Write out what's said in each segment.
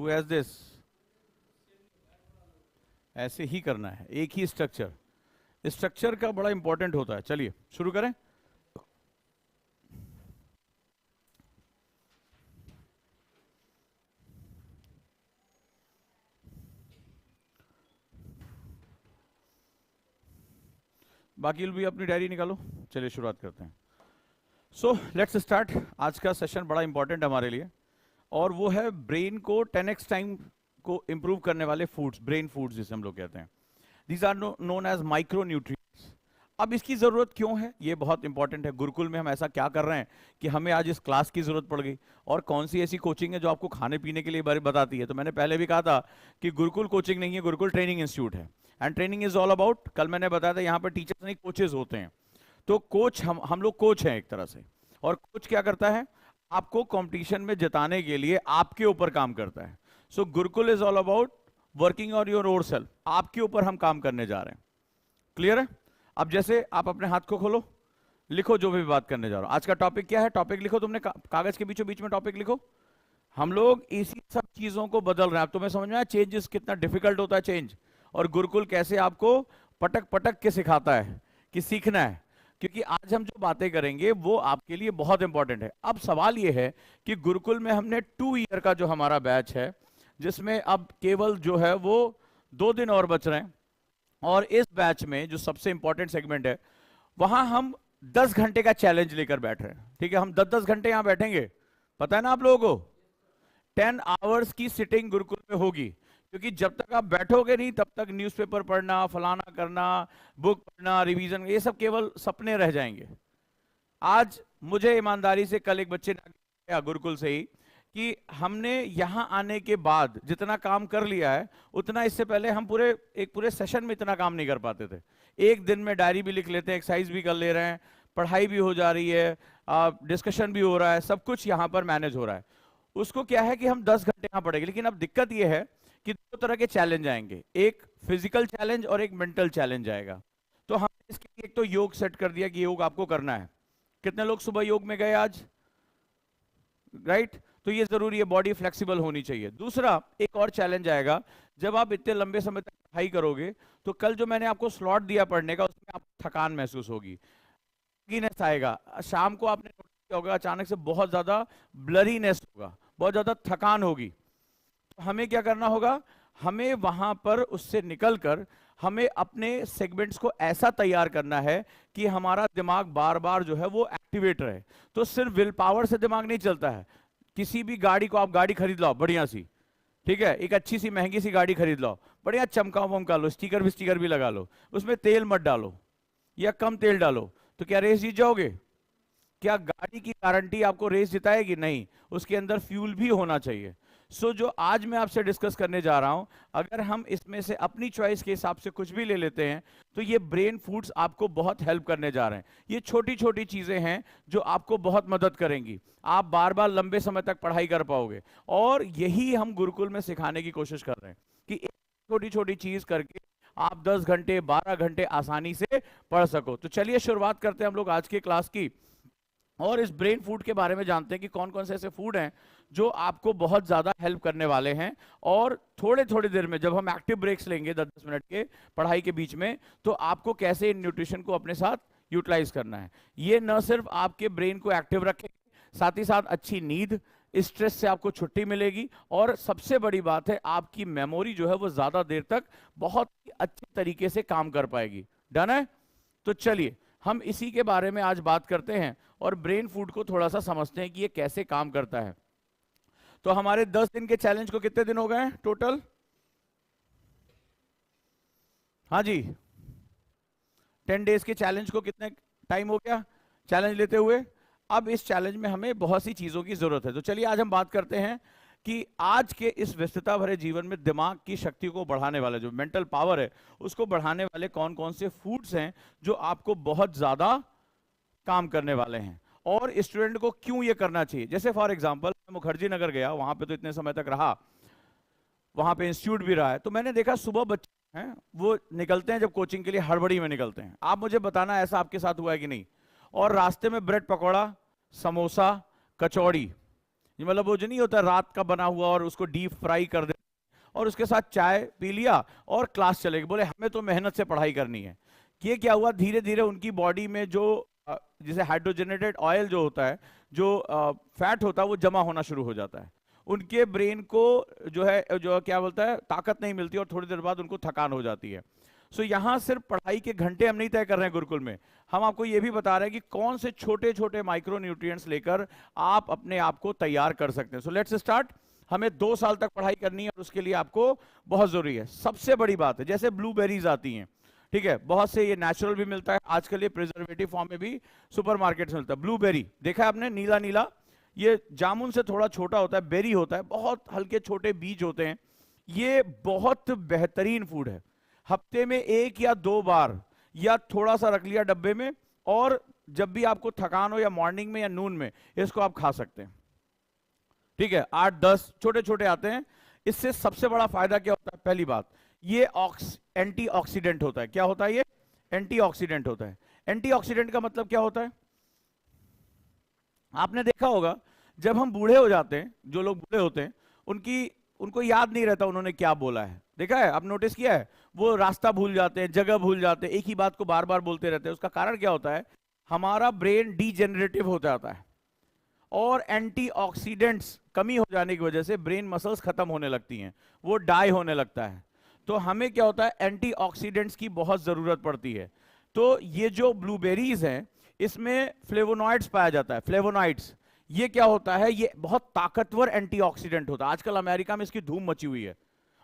Who has this? ऐसे ही करना है, एक ही स्ट्रक्चर। स्ट्रक्चर का बड़ा इंपॉर्टेंट होता है। चलिए शुरू करें। बाकी भी अपनी डायरी निकालो। चलिए शुरुआत करते हैं। So let's start. आज का सेशन बड़ा इंपॉर्टेंट है हमारे लिए, और वो है ब्रेन को 10x टाइम को इंप्रूव करने वाले फूड्स, ब्रेन फूड्स जिसे हम लोग कहते हैं। These are known as micro nutrients. अब इसकी जरूरत क्यों है, ये बहुत इंपॉर्टेंट है। गुरुकुल में हम ऐसा क्या कर रहे हैं कि हमें आज इस क्लास की जरूरत पड़ गई, और कौन सी ऐसी कोचिंग है जो आपको खाने पीने के लिए बारे बताती है? तो मैंने पहले भी कहा था कि गुरुकुल कोचिंग नहीं है, गुरुकुल ट्रेनिंग इंस्टीट्यूट है। And training is all about, कल मैंने बताया था यहाँ पर टीचर्स नहीं कोचेज होते हैं। तो कोच हम लोग कोच हैं एक तरह से। और कोच क्या करता है? आपको कंपटीशन में जिताने के लिए आपके ऊपर काम करता है। So Gurukul is all about working on your over self. आपके ऊपर हम काम करने जा रहे हैं। क्लियर है? अब जैसे आप अपने हाथ को खोलो, लिखो जो भी बात करने जा रहा हूं। आज का टॉपिक क्या है? टॉपिक लिखो तुमने, कागज के बीचों बीच में टॉपिक लिखो। हम लोग इसी सब चीजों को बदल रहे हैं। अब तुम्हें समझ में आया चेंजेस कितना डिफिकल्ट होता है चेंज, और गुरुकुल कैसे आपको पटक पटक के सिखाता है कि सीखना है। क्योंकि आज हम जो बातें करेंगे वो आपके लिए बहुत इंपॉर्टेंट है। अब सवाल ये है कि गुरुकुल में हमने 2 ईयर का जो हमारा बैच है, जिसमें अब केवल जो है वो 2 दिन और बच रहे हैं, और इस बैच में जो सबसे इंपॉर्टेंट सेगमेंट है वहां हम 10 घंटे का चैलेंज लेकर बैठ रहे हैं। ठीक है, हम 10-10 घंटे यहां बैठेंगे, पता है ना आप लोगों को? 10 आवर्स की सिटिंग गुरुकुल में होगी। क्योंकि जब तक आप बैठोगे नहीं तब तक न्यूज़पेपर पढ़ना, फलाना करना, बुक पढ़ना, रिवीजन, ये सब केवल सपने रह जाएंगे। आज मुझे ईमानदारी से कल एक बच्चे ने कहा गुरुकुल से ही कि हमने यहां आने के बाद जितना काम कर लिया है उतना इससे पहले हम पूरे सेशन में इतना काम नहीं कर पाते थे। एक दिन में डायरी भी लिख लेते हैं, एक्सरसाइज भी कर ले रहे हैं, पढ़ाई भी हो जा रही है, डिस्कशन भी हो रहा है, सब कुछ यहां पर मैनेज हो रहा है। उसको क्या है कि हम 10 घंटे यहां पढ़ेंगे। लेकिन अब दिक्कत यह है कि 2 तरह के चैलेंज आएंगे, एक फिजिकल चैलेंज और एक मेंटल चैलेंज आएगा। तो हमने इसके लिए एक तो योग सेट कर दिया कि योग आपको करना है। कितने लोग सुबह योग में गए आज? राइट? तो ये जरूरी है, बॉडी फ्लेक्सिबल होनी चाहिए। दूसरा एक और चैलेंज आएगा, जब आप इतने लंबे समय तक पढ़ाई करोगे तो कल जो मैंने आपको स्लॉट दिया पढ़ने का उसमें आपको थकान महसूस होगी, गिनेस आएगा। शाम को आपने नोटिस किया होगा अचानक से बहुत ज्यादा ब्लरीनेस होगा, बहुत ज्यादा थकान होगी। तो हमें क्या करना होगा? हमें वहां पर उससे निकलकर हमें अपने सेगमेंट्स को ऐसा तैयार करना है कि हमारा दिमाग बार बार जो है वो एक्टिवेट रहे। तो सिर्फ विल पावर से दिमाग नहीं चलता है। किसी भी गाड़ी को आप गाड़ी खरीद लो बढ़िया सी, ठीक है, एक अच्छी सी महंगी सी गाड़ी खरीद लो, बढ़िया चमका वमका लो, स्टिकर भी लगा लो, उसमें तेल मत डालो या कम तेल डालो, तो क्या रेस जीत जाओगे? क्या गाड़ी की गारंटी आपको रेस जिताएगी? नहीं, उसके अंदर फ्यूल भी होना चाहिए। सो जो आज मैं आपसे डिस्कस करने जा रहा हूं, अगर हम इसमें से अपनी चॉइस के हिसाब से कुछ भी ले लेते हैं तो ये ब्रेन फूड्स आपको बहुत हेल्प करने जा रहे हैं। ये छोटी छोटी चीजें हैं जो आपको बहुत मदद करेंगी। आप बार बार लंबे समय तक पढ़ाई कर पाओगे, और यही हम गुरुकुल में सिखाने की कोशिश कर रहे हैं कि एक छोटी छोटी चीज करके आप 10 घंटे 12 घंटे आसानी से पढ़ सको। तो चलिए शुरुआत करते हैं हम लोग आज के क्लास की, और इस ब्रेन फूड के बारे में जानते हैं कि कौन कौन से ऐसे फूड हैं जो आपको बहुत ज्यादा हेल्प करने वाले हैं। और थोड़े थोड़ी देर में जब हम एक्टिव ब्रेक्स लेंगे 10-10 मिनट के पढ़ाई के बीच में, तो आपको कैसे इन न्यूट्रिशन को अपने साथ यूटिलाइज करना है। ये न सिर्फ आपके ब्रेन को एक्टिव रखेंगे, साथ ही साथ अच्छी नींद, स्ट्रेस से आपको छुट्टी मिलेगी, और सबसे बड़ी बात है आपकी मेमोरी जो है वो ज्यादा देर तक बहुत ही अच्छी तरीके से काम कर पाएगी। डन है? तो चलिए हम इसी के बारे में आज बात करते हैं और ब्रेन फूड को थोड़ा सा समझते हैं कि ये कैसे काम करता है। तो हमारे 10 दिन के चैलेंज को कितने दिन हो गए टोटल? हाँ जी, 10 डेज के चैलेंज को कितने टाइम हो गया चैलेंज लेते हुए? अब इस चैलेंज में हमें बहुत सी चीजों की जरूरत है। तो चलिए आज हम बात करते हैं कि आज के इस व्यस्तता भरे जीवन में दिमाग की शक्ति को बढ़ाने वाले, जो मेंटल पावर है उसको बढ़ाने वाले कौन कौन से फूड्स हैं जो आपको बहुत ज्यादा काम करने वाले हैं, और स्टूडेंट को क्यों ये करना चाहिए। जैसे फॉर एग्जांपल मुखर्जी नगर गया, वहां पे तो इतने समय तक रहा, वहां पे इंस्टीट्यूट भी रहा है, तो मैंने देखा सुबह बच्चे हैं वो निकलते हैं जब कोचिंग के लिए हड़बड़ी में निकलते हैं। आप मुझे बताना ऐसा आपके साथ हुआ है कि नहीं? और रास्ते में ब्रेड पकौड़ा, समोसा, कचौड़ी, ये मतलब वो जो नहीं होता रात का बना हुआ और उसको डीप फ्राई कर दे और उसके साथ चाय पी लिया और क्लास चलेगी, बोले हमें तो मेहनत से पढ़ाई करनी है। ये क्या हुआ, धीरे धीरे उनकी बॉडी में जो जिसे हाइड्रोजनेटेड ऑयल जो होता है, जो फैट होता है, वो जमा होना शुरू हो जाता है। उनके ब्रेन को जो है जो क्या बोलता है ताकत नहीं मिलती और थोड़ी देर बाद उनको थकान हो जाती है। सो यहाँ सिर्फ पढ़ाई के घंटे हम नहीं तय कर रहे हैं गुरुकुल में, हम आपको ये भी बता रहे हैं कि कौन से छोटे छोटे माइक्रो न्यूट्रिएंट्स लेकर आप अपने आप को तैयार कर सकते हैं। So let's start. हमें 2 साल तक पढ़ाई करनी है और उसके लिए आपको बहुत जरूरी है, सबसे बड़ी बात है, जैसे ब्लूबेरीज आती हैं, ठीक है, बहुत से ये नेचुरल भी मिलता है, आजकल ये प्रिजर्वेटिव फॉर्म में भी सुपरमार्केट में मिलता है। ब्लूबेरी देखा है आपने, नीला नीला, ये जामुन से थोड़ा छोटा होता है, बेरी होता है, बहुत हल्के छोटे बीज होते हैं। ये बहुत बेहतरीन फूड है, हफ्ते में 1 या 2 बार या थोड़ा सा रख लिया डब्बे में, और जब भी आपको थकान हो या मॉर्निंग में या नून में इसको आप खा सकते हैं, ठीक है। 8-10 छोटे छोटे आते हैं। इससे सबसे बड़ा फायदा क्या होता है, पहली बात ये एंटीऑक्सीडेंट होता है। क्या होता है ये? एंटीऑक्सीडेंट होता है। एंटीऑक्सीडेंट का मतलब क्या होता है? आपने देखा होगा जब हम बूढ़े हो जाते हैं, जो लोग बूढ़े होते हैं उनको याद नहीं रहता उन्होंने क्या बोला है, देखा है, आप नोटिस किया है, वो रास्ता भूल जाते हैं, जगह भूल जाते हैं, एक ही बात को बार बार बोलते रहते हैं। उसका कारण क्या होता है? हमारा ब्रेन डीजेनरेटिव हो जाता है और एंटीऑक्सीडेंट्स कमी हो जाने की वजह से ब्रेन मसल्स खत्म होने लगती हैं, वो डाई होने लगता है। तो हमें क्या होता है, एंटीऑक्सीडेंट्स की बहुत जरूरत पड़ती है। तो ये जो ब्लूबेरीज हैं इसमें फ्लेवोनॉइड्स पाया जाता है। फ्लेवोनॉइड्स ये क्या होता है? ये बहुत ताकतवर एंटीऑक्सीडेंट होता है। आजकल अमेरिका में इसकी धूम मची हुई है,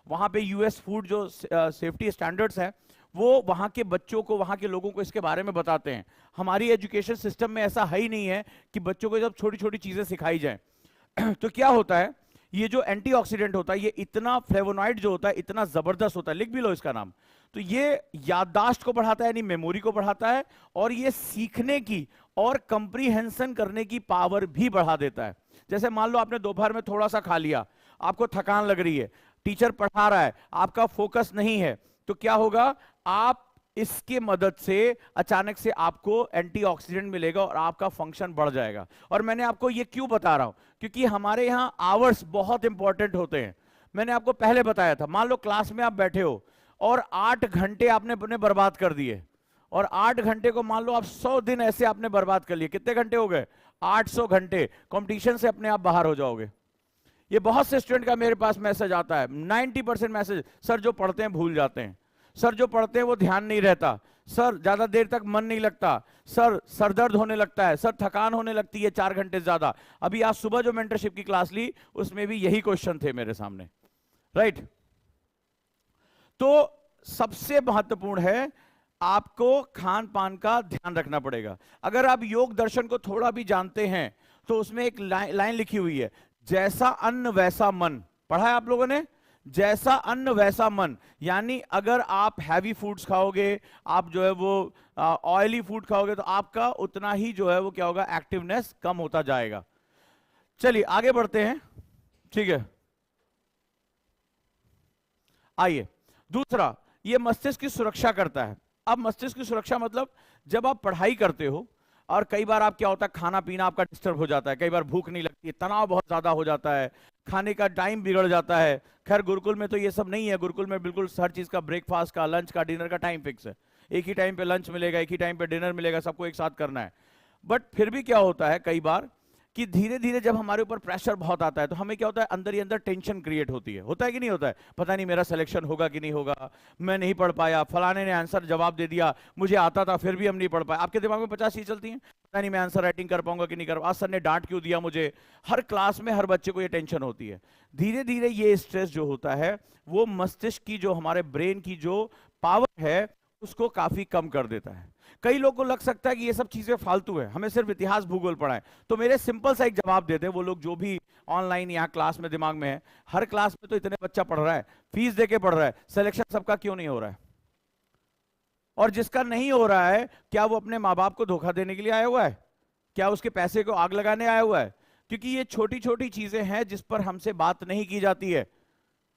वहां पे यूएस फूड जो सेफ्टी स्टैंडर्ड्स हैं वो वहां के बच्चों को, वहां के लोगों को इसके बारे में बताते हैं। हमारी एजुकेशन सिस्टम में ऐसा है ही नहीं है कि बच्चों को जब छोटी छोटी चीजें सिखाई जाए। तो क्या होता है, ये जो एंटीऑक्सीडेंट होता है, ये इतना फ्लेवोनॉइड जो होता है इतना जबरदस्त होता है, लिख भी लो इसका नाम। तो ये याददाश्त को बढ़ाता है, यानी मेमोरी को बढ़ाता है, और ये सीखने की और कंप्रीहेंशन करने की पावर भी बढ़ा देता है। जैसे मान लो आपने दोपहर में थोड़ा सा खा लिया, आपको थकान लग रही है, टीचर पढ़ा रहा है, आपका फोकस नहीं है, तो क्या होगा, आप इसके मदद से अचानक से आपको एंटीऑक्सीडेंट मिलेगा और आपका फंक्शन बढ़ जाएगा। और मैंने आपको ये क्यों बता रहा हूं, क्योंकि हमारे यहां आवर्स बहुत इंपॉर्टेंट होते हैं। मैंने आपको पहले बताया था, मान लो क्लास में आप बैठे हो और 8 घंटे आपने अपने बर्बाद कर दिए, और 8 घंटे को मान लो आप 100 दिन ऐसे आपने बर्बाद कर लिए, कितने घंटे हो गए? 800 घंटे। कंपटीशन से अपने आप बाहर हो जाओगे। ये बहुत से स्टूडेंट का मेरे पास मैसेज आता है, 90% मैसेज, सर जो पढ़ते हैं भूल जाते हैं, सर जो पढ़ते हैं वो ध्यान नहीं रहता, सर ज्यादा देर तक मन नहीं लगता, सर सरदर्द होने लगता है, सर थकान होने लगती है 4 घंटे ज्यादा। अभी आज सुबह जो मेंटरशिप की क्लास ली उसमें भी यही क्वेश्चन थे मेरे सामने, राइट। तो सबसे महत्वपूर्ण है, आपको खान पान का ध्यान रखना पड़ेगा। अगर आप योग दर्शन को थोड़ा भी जानते हैं तो उसमें एक लाइन लिखी हुई है, जैसा अन्न वैसा मन। पढ़ा है आप लोगों ने? जैसा अन्न वैसा मन, यानी अगर आप हैवी फूड्स खाओगे, आप जो है वो ऑयली फूड खाओगे, तो आपका उतना ही जो है वो क्या होगा, एक्टिवनेस कम होता जाएगा। चलिए आगे बढ़ते हैं, ठीक है। आइए, दूसरा, ये मस्तिष्क की सुरक्षा करता है। अब मस्तिष्क की सुरक्षा मतलब जब आप पढ़ाई करते हो और कई बार आप क्या होता है, खाना पीना आपका डिस्टर्ब हो जाता है, कई बार भूख नहीं लगती, तनाव बहुत ज्यादा हो जाता है, खाने का टाइम बिगड़ जाता है। खैर गुरुकुल में तो ये सब नहीं है, गुरुकुल में बिल्कुल हर चीज का, ब्रेकफास्ट का, लंच का, डिनर का टाइम फिक्स है, एक ही टाइम पे लंच मिलेगा, एक ही टाइम पे डिनर मिलेगा, सबको एक साथ करना है। बट फिर भी क्या होता है कई बार कि धीरे धीरे जब हमारे ऊपर प्रेशर बहुत आता है तो हमें क्या होता है, अंदर ही अंदर टेंशन क्रिएट होती है। होता है कि नहीं होता है? पता नहीं मेरा सिलेक्शन होगा कि नहीं होगा, मैं नहीं पढ़ पाया, फलाने ने आंसर जवाब दे दिया, मुझे आता था फिर भी हम नहीं पढ़ पाए। आपके दिमाग में 50 चीज चलती हैं, पता नहीं मैं आंसर राइटिंग कर पाऊंगा कि नहीं कर, आज सर ने डांट क्यों दिया मुझे। हर क्लास में हर बच्चे को ये टेंशन होती है। धीरे धीरे ये स्ट्रेस जो होता है वो मस्तिष्क की, जो हमारे ब्रेन की जो पावर है उसको काफी कम कर देता है। कई लोगों को लग सकता है कि ये सब चीजें फालतू है, हमें सिर्फ इतिहास भूगोल पढ़ा है। तो मेरे सिंपल सा एक जवाब देते हैं वो लोग जो भी ऑनलाइन यहाँ क्लास में दिमाग में है, हर क्लास में तो इतने बच्चा पढ़ रहा है, फीस देके पढ़ रहा है, सिलेक्शन सबका क्यों नहीं हो रहा है? और जिसका नहीं हो रहा है, क्या वो अपने माँ बाप को धोखा देने के लिए आया हुआ है? क्या उसके पैसे को आग लगाने आया हुआ है? क्योंकि ये छोटी छोटी चीजें हैं जिस पर हमसे बात नहीं की जाती है।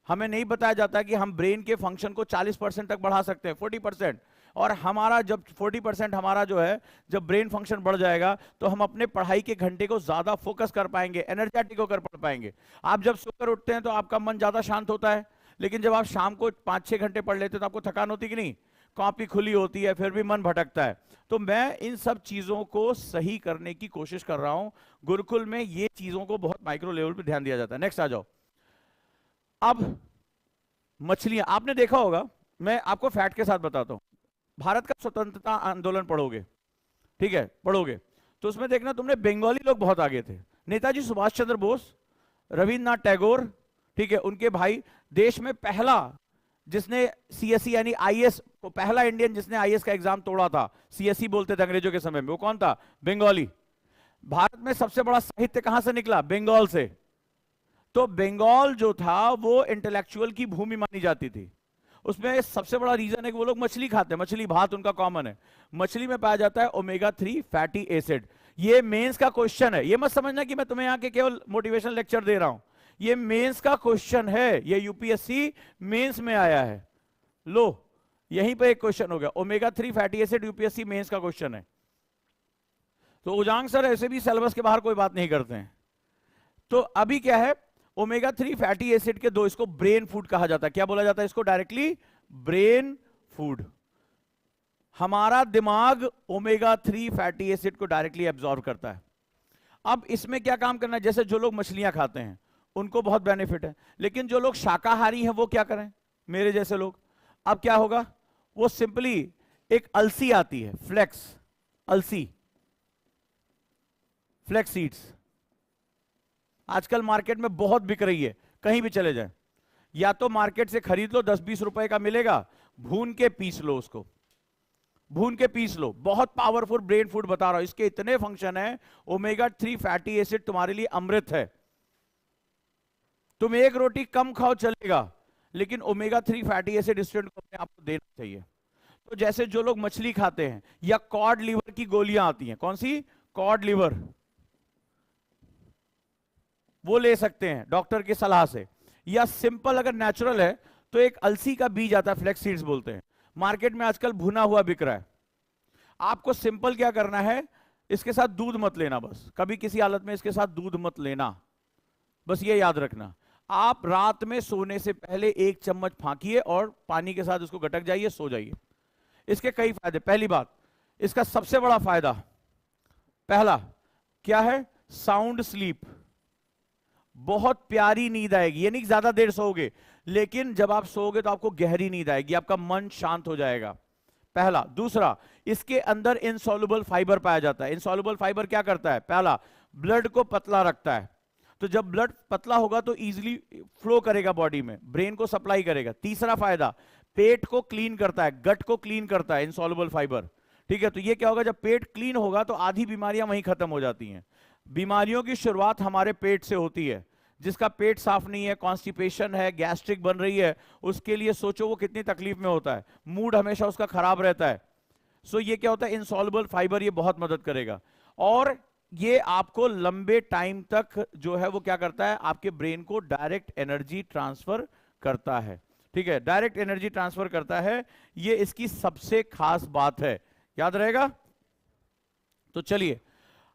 हमें नहीं बताया जाता कि हम ब्रेन के फंक्शन को 40% तक बढ़ा सकते हैं, 40%। और हमारा जब 40% हमारा जो है, जब ब्रेन फंक्शन बढ़ जाएगा तो हम अपने पढ़ाई के घंटे को ज्यादा फोकस कर पाएंगे, एनर्जेटिक होकर पढ़ पाएंगे। आप जब सोकर उठते हैं तो आपका मन ज्यादा शांत होता है, लेकिन जब आप शाम को 5-6 घंटे पढ़ लेते हैं तो आपको थकान होती कि नहीं, कॉपी खुली होती है, फिर भी मन भटकता है। तो मैं इन सब चीजों को सही करने की कोशिश कर रहा हूं। गुरुकुल में ये चीजों को बहुत माइक्रो लेवल पे ध्यान दिया जाता है। नेक्स्ट आ जाओ। अब मछलियां आपने देखा होगा, मैं आपको फैक्ट के साथ बताता हूं। भारत का स्वतंत्रता आंदोलन पढ़ोगे, ठीक है, पढ़ोगे तो उसमें देखना तुमने बंगाली लोग बहुत आगे थे। नेताजी सुभाष चंद्र बोस, रविन्द्रनाथ टैगोर, ठीक है, उनके भाई, देश में पहला जिसने सीएससी यानी आईएएस को, पहला इंडियन जिसने आईएएस का एग्जाम तोड़ा था, सीएससी बोलते थे अंग्रेजों के समय में, वो कौन था? बंगाली। भारत में सबसे बड़ा साहित्य कहां से निकला? बंगाल से। तो बंगाल जो था वो इंटेलेक्चुअल की भूमि मानी जाती थी। उसमें सबसे बड़ा रीजन है कि वो लोग मछली खाते हैं, मछली भात उनका कॉमन है। मछली में पाया जाता है ओमेगा 3 फैटी एसिड। ये मेंस का क्वेश्चन है, ये मत समझना कि मैं तुम्हें यहाँ के केवल मोटिवेशनल लेक्चर दे रहा हूं, ये मेंस का क्वेश्चन है, ये यूपीएससी मेंस में आया है। लो यहीं पे एक क्वेश्चन हो गया, omega 3 fatty acid UPSC mains का क्वेश्चन है। तो उजांग सर ऐसे भी सिलेबस के बाहर कोई बात नहीं करते हैं। तो अभी क्या है, ओमेगा 3 फैटी एसिड के दो, इसको ब्रेन फूड कहा जाता है। क्या बोला जाता है इसको? Directly brain food. हमारा दिमाग ओमेगा 3 फैटी एसिड को डायरेक्टली एब्जॉर्ब करता है। अब इसमें क्या काम करना है, जैसे जो लोग मछलियां खाते हैं उनको बहुत बेनिफिट है, लेकिन जो लोग शाकाहारी हैं वो क्या करें, मेरे जैसे लोग, अब क्या होगा, वो सिंपली एक अलसी आती है, फ्लेक्स, अलसी, फ्लेक्स सीड्स, आजकल मार्केट में बहुत बिक रही है, कहीं भी चले जाए, या तो मार्केट से खरीद लो, 10-20 रुपए का मिलेगा, भून के पीस लो उसको, भून के पीस लो। बहुत पावरफुल ब्रेन फूड बता रहा हूं, इसके इतने फंक्शन है। ओमेगा 3 फैटी एसिड तुम्हारे लिए अमृत है। तुम एक रोटी कम खाओ चलेगा, लेकिन ओमेगा 3 फैटी एसिड स्टूडेंट को अपने आप को देना चाहिए। तो जैसे जो लोग मछली खाते हैं, या कॉड लिवर की गोलियां आती हैं, कौन सी? कॉड लिवर, वो ले सकते हैं डॉक्टर की सलाह से। या सिंपल अगर नेचुरल है तो एक अलसी का बीज आता है, फ्लेक्स सीड्स बोलते हैं, मार्केट में आजकल भुना हुआ बिक रहा है। आपको सिंपल क्या करना है, इसके साथ दूध मत लेना, बस कभी किसी हालत में इसके साथ दूध मत लेना, बस ये याद रखना। आप रात में सोने से पहले 1 चम्मच फांकिए और पानी के साथ उसको गटक जाइए, सो जाइए। इसके कई फायदे। पहली बात, इसका सबसे बड़ा फायदा, पहला क्या है? साउंड स्लीप, बहुत प्यारी नींद आएगी। ये नहीं ज्यादा देर सोओगे, लेकिन जब आप सोओगे तो आपको गहरी नींद आएगी, आपका मन शांत हो जाएगा, पहला। दूसरा, इसके अंदर इनसॉल्युबल फाइबर पाया जाता है। इनसॉल्युबल फाइबर क्या करता है? पहला, ब्लड को पतला रखता है, तो जब ब्लड पतला होगा तो इजीली फ्लो करेगा बॉडी में, ब्रेन को सप्लाई करेगा। तीसरा फायदा, पेट को क्लीन करता है, गट को क्लीन करता है इनसॉल्युबल फाइबर, ठीक है। तो ये क्या होगा, जब पेट क्लीन होगा तो आधी बीमारियां वहीं खत्म हो जाती हैं। बीमारियों की शुरुआत हमारे पेट से होती है। जिसका पेट साफ नहीं है, कॉन्स्टिपेशन है, गैस्ट्रिक बन रही है, उसके लिए सोचो वो कितनी तकलीफ में होता है, मूड हमेशा उसका खराब रहता है। सो ये क्या होता है, इनसॉल्युबल फाइबर ये बहुत मदद करेगा। और ये आपको लंबे टाइम तक जो है वो क्या करता है, आपके ब्रेन को डायरेक्ट एनर्जी ट्रांसफर करता है, ठीक है, डायरेक्ट एनर्जी ट्रांसफर करता है। ये इसकी सबसे खास बात है, याद रहेगा। तो चलिए,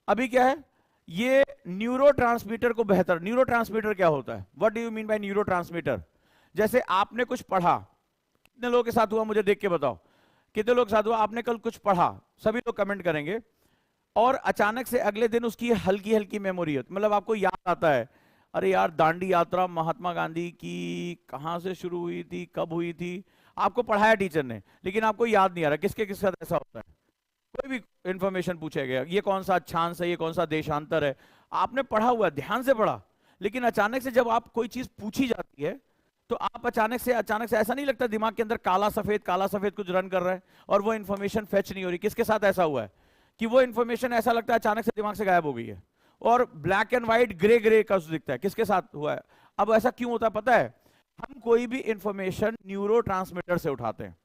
अभी क्या है, ये न्यूरोट्रांसमीटर को बेहतर, न्यूरोट्रांसमीटर क्या होता है, what do you mean by neurotransmitter? जैसे आपने कुछ पढ़ा, कितने लोगों के साथ हुआ मुझे देख के बताओ, कितने लोग के साथ हुआ? आपने कल कुछ पढ़ा, सभी लोग कमेंट करेंगे, और अचानक से अगले दिन उसकी हल्की हल्की मेमोरी होती, मतलब आपको याद आता है, अरे यार दांडी यात्रा महात्मा गांधी की कहां से शुरू हुई थी, कब हुई थी, आपको पढ़ाया टीचर ने, लेकिन आपको याद नहीं आ रहा। किसके किसके साथ ऐसा होता है? कोई भी इंफॉर्मेशन पूछा गया, ये कौन सा अक्षांश है, ये कौन सा देशांतर है, आपने पढ़ा हुआ, ध्यान से पढ़ा, लेकिन अचानक से जब आप कोई चीज पूछी जाती है तो आप अचानक से ऐसा नहीं लगता दिमाग के अंदर काला सफेद कुछ रन कर रहा है और वो इंफॉर्मेशन फेच नहीं हो रही? किसके साथ ऐसा हुआ है कि वो इंफॉर्मेशन ऐसा लगता है अचानक से दिमाग से गायब हो गई है, और ब्लैक एंड व्हाइट ग्रे का दिखता है? किसके साथ हुआ है? अब ऐसा क्यों होता है पता है? हम कोई भी इंफॉर्मेशन न्यूरोट्रांसमीटर से उठाते हैं,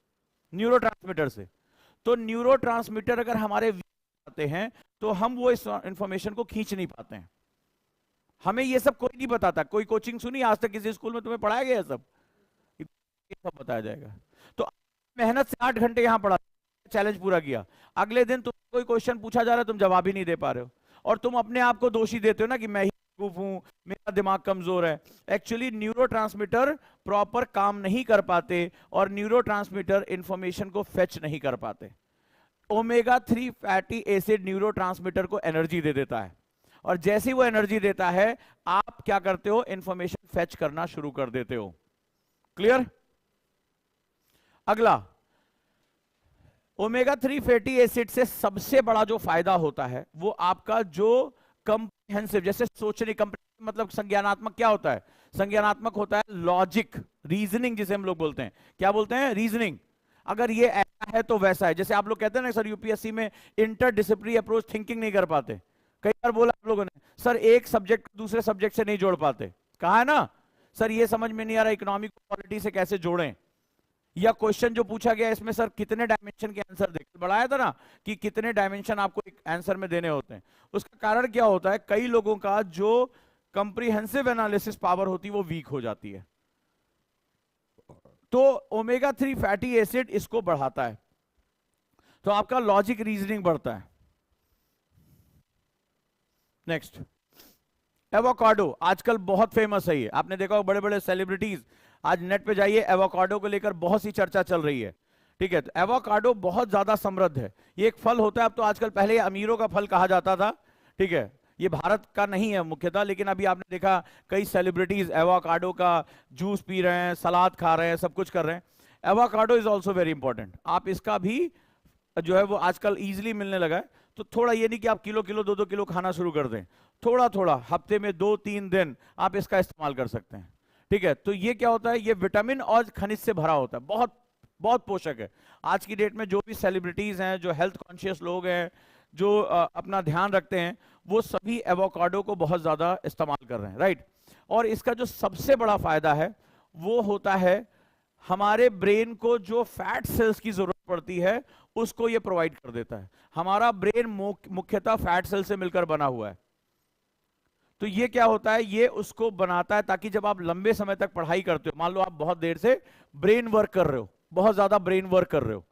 न्यूरोट्रांसमीटर से। तो न्यूरोट्रांसमीटर अगर हमारे वीक आते हैं तो हम वो इस इंफॉर्मेशन को खींच नहीं पाते हैं। हमें ये सब कोई नहीं बताता, कोई कोचिंग सुनी आज तक किसी स्कूल में तुम्हें पढ़ाया गया सब? ये सब बताया जाएगा। तो मेहनत से 8 घंटे यहां पढ़ा, चैलेंज पूरा किया, अगले दिन तुम कोई क्वेश्चन पूछा जा रहा है, तुम जवाब ही नहीं दे पा रहे हो, और तुम अपने आप को दोषी देते हो ना कि मैं ही बेवकूफ हूं, मेरा दिमाग कमजोर है। एक्चुअली न्यूरोट्रांसमीटर प्रॉपर काम नहीं कर पाते, और न्यूरोट्रांसमीटर इंफॉर्मेशन को फेच नहीं कर पाते। ओमेगा 3 फैटी एसिड न्यूरोट्रांसमीटर को एनर्जी दे देता है, और जैसे ही वो एनर्जी देता है, आप क्या करते हो, इंफॉर्मेशन फेच करना शुरू कर देते हो। क्लियर? अगला, ओमेगा 3 फैटी एसिड से सबसे बड़ा जो फायदा होता है वो आपका जो कंप्रिहेंसिव, जैसे सोचने, मतलब संज्ञानात्मक क्या होता है, संज्ञानात्मक होता है लॉजिक, रीजनिंग जिसे हम लोग बोलते हैं। क्या बोलते हैं? रीजनिंग। अगर ये ऐसा है तो वैसा है। जैसे आप लोग कहते हैं ना सर यूपीएससी में इंटरडिसिप्लिनरी अप्रोच थिंकिंग नहीं कर पाते, कई बार बोला आप लोगों ने, सर एक सब्जेक्ट दूसरे सब्जेक्ट से नहीं जोड़ पाते। कहा है ना सर ये समझ में नहीं आ रहा इकोनॉमी को पॉलिटी से कैसे जोड़ें, या क्वेश्चन जो पूछा गया इसमें सर कितने डायमेंशन के आंसर देख बढ़ाया था ना कि कितने डायमेंशन आपको एक आंसर में देने होते हैं। उसका कारण क्या होता है, कई लोगों का जो कंप्रिहेंसिव एनालिसिस पावर होती है वो वीक हो जाती है। तो ओमेगा 3 फैटी एसिड इसको बढ़ाता है, तो आपका लॉजिक रीजनिंग बढ़ता है। नेक्स्ट, एवोकाडो आजकल बहुत फेमस है। ये आपने देखा बड़े बड़े सेलिब्रिटीज, आज नेट पे जाइए, एवोकाडो को लेकर बहुत सी चर्चा चल रही है। ठीक है, तो एवोकाडो बहुत ज्यादा समृद्ध है। ये एक फल होता है, अब तो आजकल, पहले अमीरों का फल कहा जाता था। ठीक है, ये भारत का नहीं है मुख्यतः, लेकिन अभी आपने देखा कई सेलिब्रिटीज एवोकाडो का जूस पी रहे हैं, सलाद खा रहे हैं, सब कुछ कर रहे हैं। Avocado is also very important. आप इसका भी जो है वो आजकल इजिली मिलने लगा है, तो थोड़ा ये नहीं कि आप किलो किलो 2-2 किलो खाना शुरू कर दें, थोड़ा थोड़ा हफ्ते में 2-3 दिन आप इसका इस्तेमाल कर सकते हैं। ठीक है, तो ये क्या होता है, ये विटामिन और खनिज से भरा होता है, बहुत बहुत पोषक है। आज की डेट में जो भी सेलिब्रिटीज हैं, जो हेल्थ कॉन्शियस लोग हैं, जो अपना ध्यान रखते हैं, वो सभी एवोकाडो को बहुत ज्यादा इस्तेमाल कर रहे हैं, राइट। और इसका जो सबसे बड़ा फायदा है वो होता है हमारे ब्रेन को जो फैट सेल्स की जरूरत पड़ती है उसको ये प्रोवाइड कर देता है। हमारा ब्रेन मुख्यतः फैट सेल से मिलकर बना हुआ है, तो ये क्या होता है, ये उसको बनाता है ताकि जब आप लंबे समय तक पढ़ाई करते हो, मान लो आप बहुत देर से ब्रेन वर्क कर रहे हो, बहुत ज्यादा ब्रेन वर्क कर रहे हो,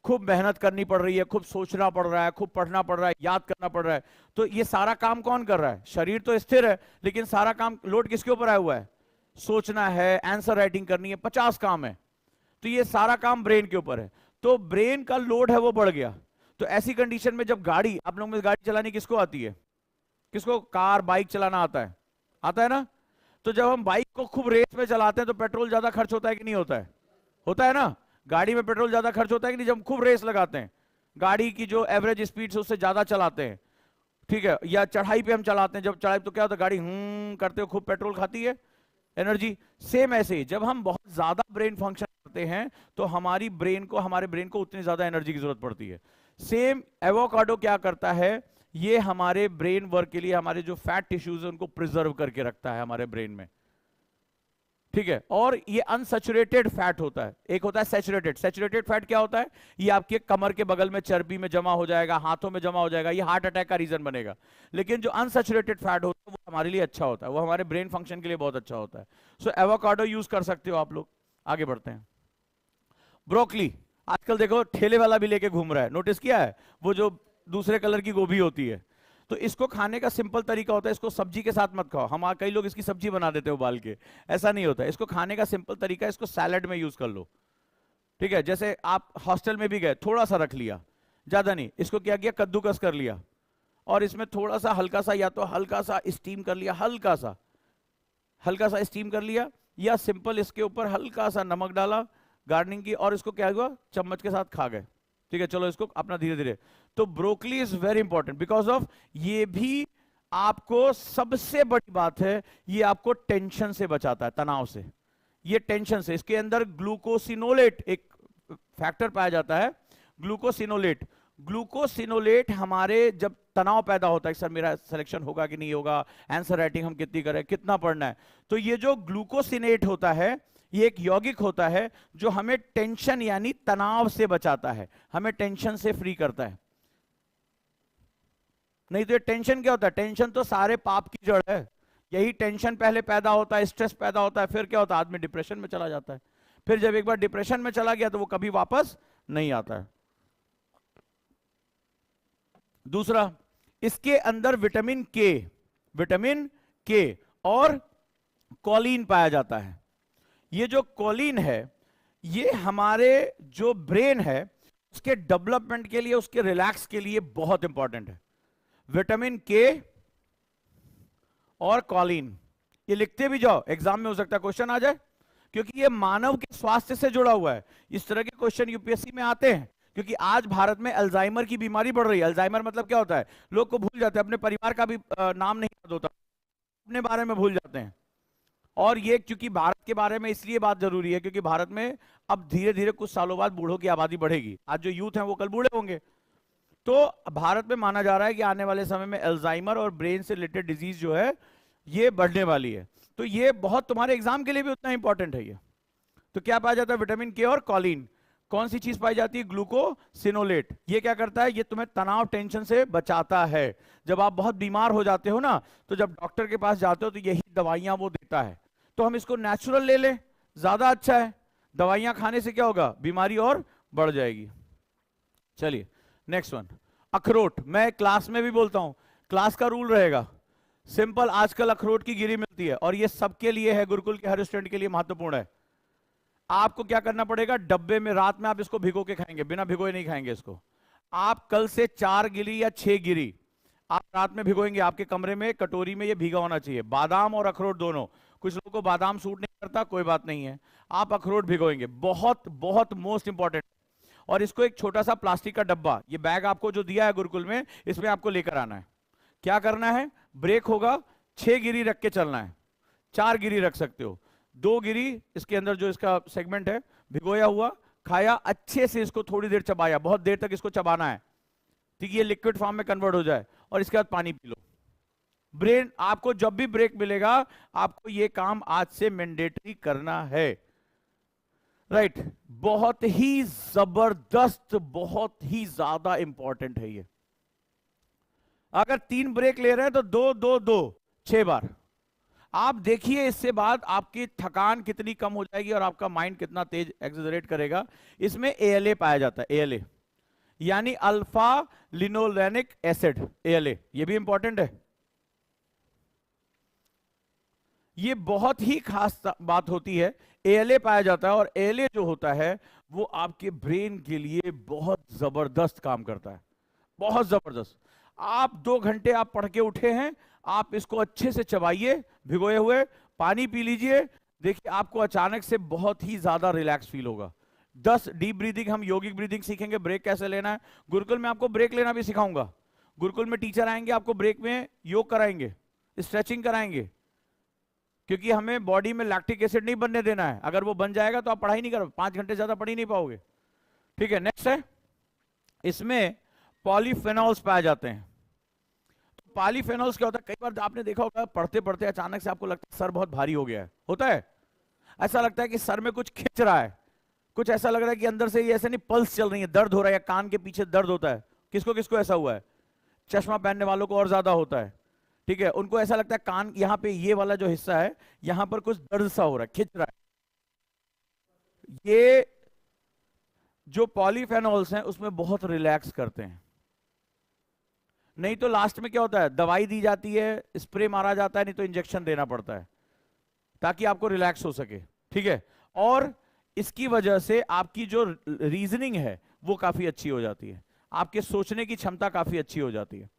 खूब मेहनत करनी पड़ रही है, खूब सोचना पड़ रहा है, खूब पढ़ना पड़ रहा है, याद करना पड़ रहा है, तो ये सारा काम कौन कर रहा है? शरीर तो स्थिर है, लेकिन सारा काम लोड किसके ऊपर आया हुआ है? सोचना है, आंसर राइटिंग करनी है, 50 काम है, तो ये सारा काम ब्रेन के ऊपर है, तो ब्रेन का लोड है वो बढ़ गया। तो ऐसी कंडीशन में जब गाड़ी, आप लोगों में गाड़ी चलानी किसको आती है? किसको कार बाइक चलाना आता है? आता है ना। तो जब हम बाइक को खूब रेस में चलाते हैं तो पेट्रोल ज्यादा खर्च होता है कि नहीं होता है? होता है ना। गाड़ी में पेट्रोल ज्यादा खर्च होता है कि नहीं? जब खूब रेस लगाते हैं, गाड़ी की जो एवरेज स्पीड से उससे ज्यादा चलाते हैं, ठीक है, या चढ़ाई पे हम चलाते हैं, जब चढ़ाई तो क्या होता है, गाड़ी करते हो खूब पेट्रोल खाती है, एनर्जी। सेम ऐसे ही जब हम बहुत ज्यादा ब्रेन फंक्शन करते हैं तो हमारे ब्रेन को उतनी ज्यादा एनर्जी की जरूरत पड़ती है। सेम एवोकाडो क्या करता है, ये हमारे ब्रेन वर्क के लिए हमारे जो फैट टिश्यूज है उनको प्रिजर्व करके रखता है हमारे ब्रेन में। ठीक है, और ये अनसैचुरेटेड फैट होता है, एक होता है सैचुरेटेड। सैचुरेटेड फैट क्या होता है? ये आपके कमर के बगल में चर्बी में जमा हो जाएगा, हाथों में जमा हो जाएगा, ये हार्ट अटैक का रीजन बनेगा। लेकिन जो अनसैचुरेटेड फैट होता है वो हमारे लिए अच्छा होता है, वो हमारे ब्रेन फंक्शन के लिए बहुत अच्छा होता है। सो एवोकाडो यूज कर सकते हो आप लोग। आगे बढ़ते हैं। ब्रोकली आजकल देखो ठेले वाला भी लेके घूम रहा है, नोटिस किया है? वो जो दूसरे कलर की गोभी होती है, तो इसको खाने का सिंपल तरीका होता है, इसको सब्जी के साथ मत खाओ। हम कई लोग इसकी सब्जी बना देते हो उबाल के, ऐसा नहीं होता। इसको खाने का सिंपल तरीका है, इसको सैलेड में यूज कर लो। ठीक है, जैसे आप हॉस्टल में भी गए, थोड़ा सा रख लिया, ज्यादा नहीं, इसको क्या किया, कद्दूकस कर लिया, और इसमें थोड़ा सा हल्का सा, या तो हल्का सा स्टीम कर लिया, हल्का सा स्टीम कर लिया, या सिंपल इसके ऊपर हल्का सा नमक डाला गार्निंग की, और इसको क्या हुआ, चम्मच के साथ खा गए। ठीक है, चलो इसको अपना धीरे धीरे। तो broccoli is very important because of, ये भी आपको, सबसे बड़ी बात है, ये आपको टेंशन से बचाता है, तनाव से। ये टेंशन से, इसके अंदर ग्लूकोसिनोलेट एक फैक्टर पाया जाता है, ग्लूकोसिनोलेट हमारे जब तनाव पैदा होता है कि सर मेरा सिलेक्शन होगा कि नहीं होगा, आंसर राइटिंग हम कितनी करें, कितना पढ़ना है, तो ये जो ग्लूकोसिनेट होता है, ये एक यौगिक होता है जो हमें टेंशन यानी तनाव से बचाता है, हमें टेंशन से फ्री करता है। नहीं तो ये टेंशन क्या होता है? टेंशन तो सारे पाप की जड़ है। यही टेंशन पहले पैदा होता है, स्ट्रेस पैदा होता है, फिर क्या होता है, आदमी डिप्रेशन में चला जाता है, फिर जब एक बार डिप्रेशन में चला गया तो वो कभी वापस नहीं आता है। दूसरा, इसके अंदर विटामिन के और कॉलिन पाया जाता है। ये जो कॉलिन है ये हमारे जो ब्रेन है उसके डेवलपमेंट के लिए, उसके रिलैक्स के लिए बहुत इंपॉर्टेंट है। विटामिन के और कॉलिन, ये लिखते भी जाओ, एग्जाम में हो सकता है क्वेश्चन आ जाए, क्योंकि ये मानव के स्वास्थ्य से जुड़ा हुआ है। इस तरह के क्वेश्चन यूपीएससी में आते हैं, क्योंकि आज भारत में अल्जाइमर की बीमारी बढ़ रही है। अल्जाइमर मतलब क्या होता है? लोग को भूल जाते हैं, अपने परिवार का भी नाम नहीं याद होता, अपने बारे में भूल जाते हैं। और ये क्योंकि भारत के बारे में इसलिए बात जरूरी है क्योंकि भारत में अब धीरे धीरे कुछ सालों बाद बूढ़ों की आबादी बढ़ेगी। आज जो यूथ है वो कल बूढ़े होंगे। तो भारत में माना जा रहा है कि आने वाले समय में अल्जाइमर और ब्रेन से रिलेटेड डिजीज जो है ये बढ़ने वाली है। तो ये बहुत तुम्हारे एग्जाम के लिए भी उतना इंपॉर्टेंट है ये। तो क्या पाया जाता है? विटामिन के और कॉलिन। कौन सी चीज पाई जाती है? ग्लूकोसिनोलेट। ये क्या करता है? ये तुम्हें तनाव, टेंशन से बचाता है। जब आप बहुत बीमार हो जाते हो ना, तो जब डॉक्टर के पास जाते हो तो यही दवाइयां वो देता है। तो हम इसको नेचुरल ले लें, ज्यादा अच्छा है। दवाइयां खाने से क्या होगा? बीमारी और बढ़ जाएगी। चलिए नेक्स्ट वन, अखरोट। मैं क्लास में भी बोलता हूं, क्लास का रूल रहेगा सिंपल। आजकल अखरोट की गिरी मिलती है और ये सबके लिए है, गुरुकुल के हर स्टूडेंट के लिए महत्वपूर्ण है। आपको क्या करना पड़ेगा? डब्बे में रात में आप इसको भिगो के खाएंगे, बिना भिगोए नहीं खाएंगे इसको। आप कल से 4 गिरी या 6 गिरी आप रात में भिगोएंगे, आपके कमरे में कटोरी में ये भीगा होना चाहिए। बादाम और अखरोट दोनों। कुछ लोगों को बादाम सूट नहीं करता, कोई बात नहीं है, आप अखरोट भिगोएंगे। बहुत बहुत मोस्ट इंपॉर्टेंट। और इसको एक छोटा सा प्लास्टिक का डब्बा, ये बैग आपको जो दिया है गुरुकुल में, इसमें आपको लेकर आना है। क्या करना है? ब्रेक होगा, 6 गिरी रख के चलना है। 4 गिरी रख सकते हो, 2 गिरी इसके अंदर जो इसका सेगमेंट है भिगोया हुआ, खाया, अच्छे से इसको थोड़ी देर चबाया, बहुत देर तक इसको चबाना है, ठीक है, ये लिक्विड फॉर्म में कन्वर्ट हो जाए, और इसके बाद पानी पी लो। ब्रेन आपको जब भी ब्रेक मिलेगा आपको ये काम आज से मैंडेटरी करना है। राइट, बहुत ही जबरदस्त, बहुत ही ज्यादा इंपॉर्टेंट है ये। अगर 3 ब्रेक ले रहे हैं तो 2 2 2 6 बार। आप देखिए इससे बाद आपकी थकान कितनी कम हो जाएगी और आपका माइंड कितना तेज एक्सेलरेट करेगा। इसमें ALA पाया जाता है, ALA यानी अल्फा लिनोलेनिक एसिड, ALA, ये भी इंपॉर्टेंट है। ये बहुत ही खास बात होती है, ALA पाया जाता है, और ALA जो होता है वो आपके ब्रेन के लिए बहुत जबरदस्त काम करता है, बहुत जबरदस्त। आप 2 घंटे आप पढ़ के उठे हैं, आप इसको अच्छे से चबाइए भिगोए हुए, पानी पी लीजिए, देखिए आपको अचानक से बहुत ही ज्यादा रिलैक्स फील होगा। 10 डीप ब्रीदिंग, हम योगिक ब्रीदिंग सीखेंगे, ब्रेक कैसे लेना है। गुरुकुल में आपको ब्रेक लेना भी सिखाऊंगा। गुरुकुल में टीचर आएंगे, आपको ब्रेक में योग कराएंगे, स्ट्रेचिंग कराएंगे, क्योंकि हमें बॉडी में लैक्टिक एसिड नहीं बनने देना है। अगर वो बन जाएगा तो आप पढ़ाई नहीं करोगे, 5 घंटे ज्यादा पढ़ ही नहीं पाओगे। ठीक है, नेक्स्ट है, इसमें पॉलीफेनॉल्स पाए जाते हैं। तो पॉलीफेनॉल्स क्या होता है? कई बार आपने देखा होगा, पढ़ते पढ़ते अचानक से आपको लगता है सर बहुत भारी हो गया है, होता है ऐसा, लगता है कि सर में कुछ खिंच रहा है, कुछ ऐसा लग रहा है कि अंदर से ये ऐसे नहीं, पल्स चल रही है, दर्द हो रहा है, या कान के पीछे दर्द होता है। किसको किसको ऐसा हुआ है? चश्मा पहनने वालों को और ज्यादा होता है, ठीक है, उनको ऐसा लगता है कान यहाँ पे ये वाला जो हिस्सा है यहां पर कुछ दर्द सा हो रहा है, खिंच रहा है। ये जो पॉलीफेनॉल्स हैं उसमें बहुत रिलैक्स करते हैं। नहीं तो लास्ट में क्या होता है? दवाई दी जाती है, स्प्रे मारा जाता है, नहीं तो इंजेक्शन देना पड़ता है ताकि आपको रिलैक्स हो सके। ठीक है, और इसकी वजह से आपकी जो रीजनिंग है वो काफी अच्छी हो जाती है, आपके सोचने की क्षमता काफी अच्छी हो जाती है।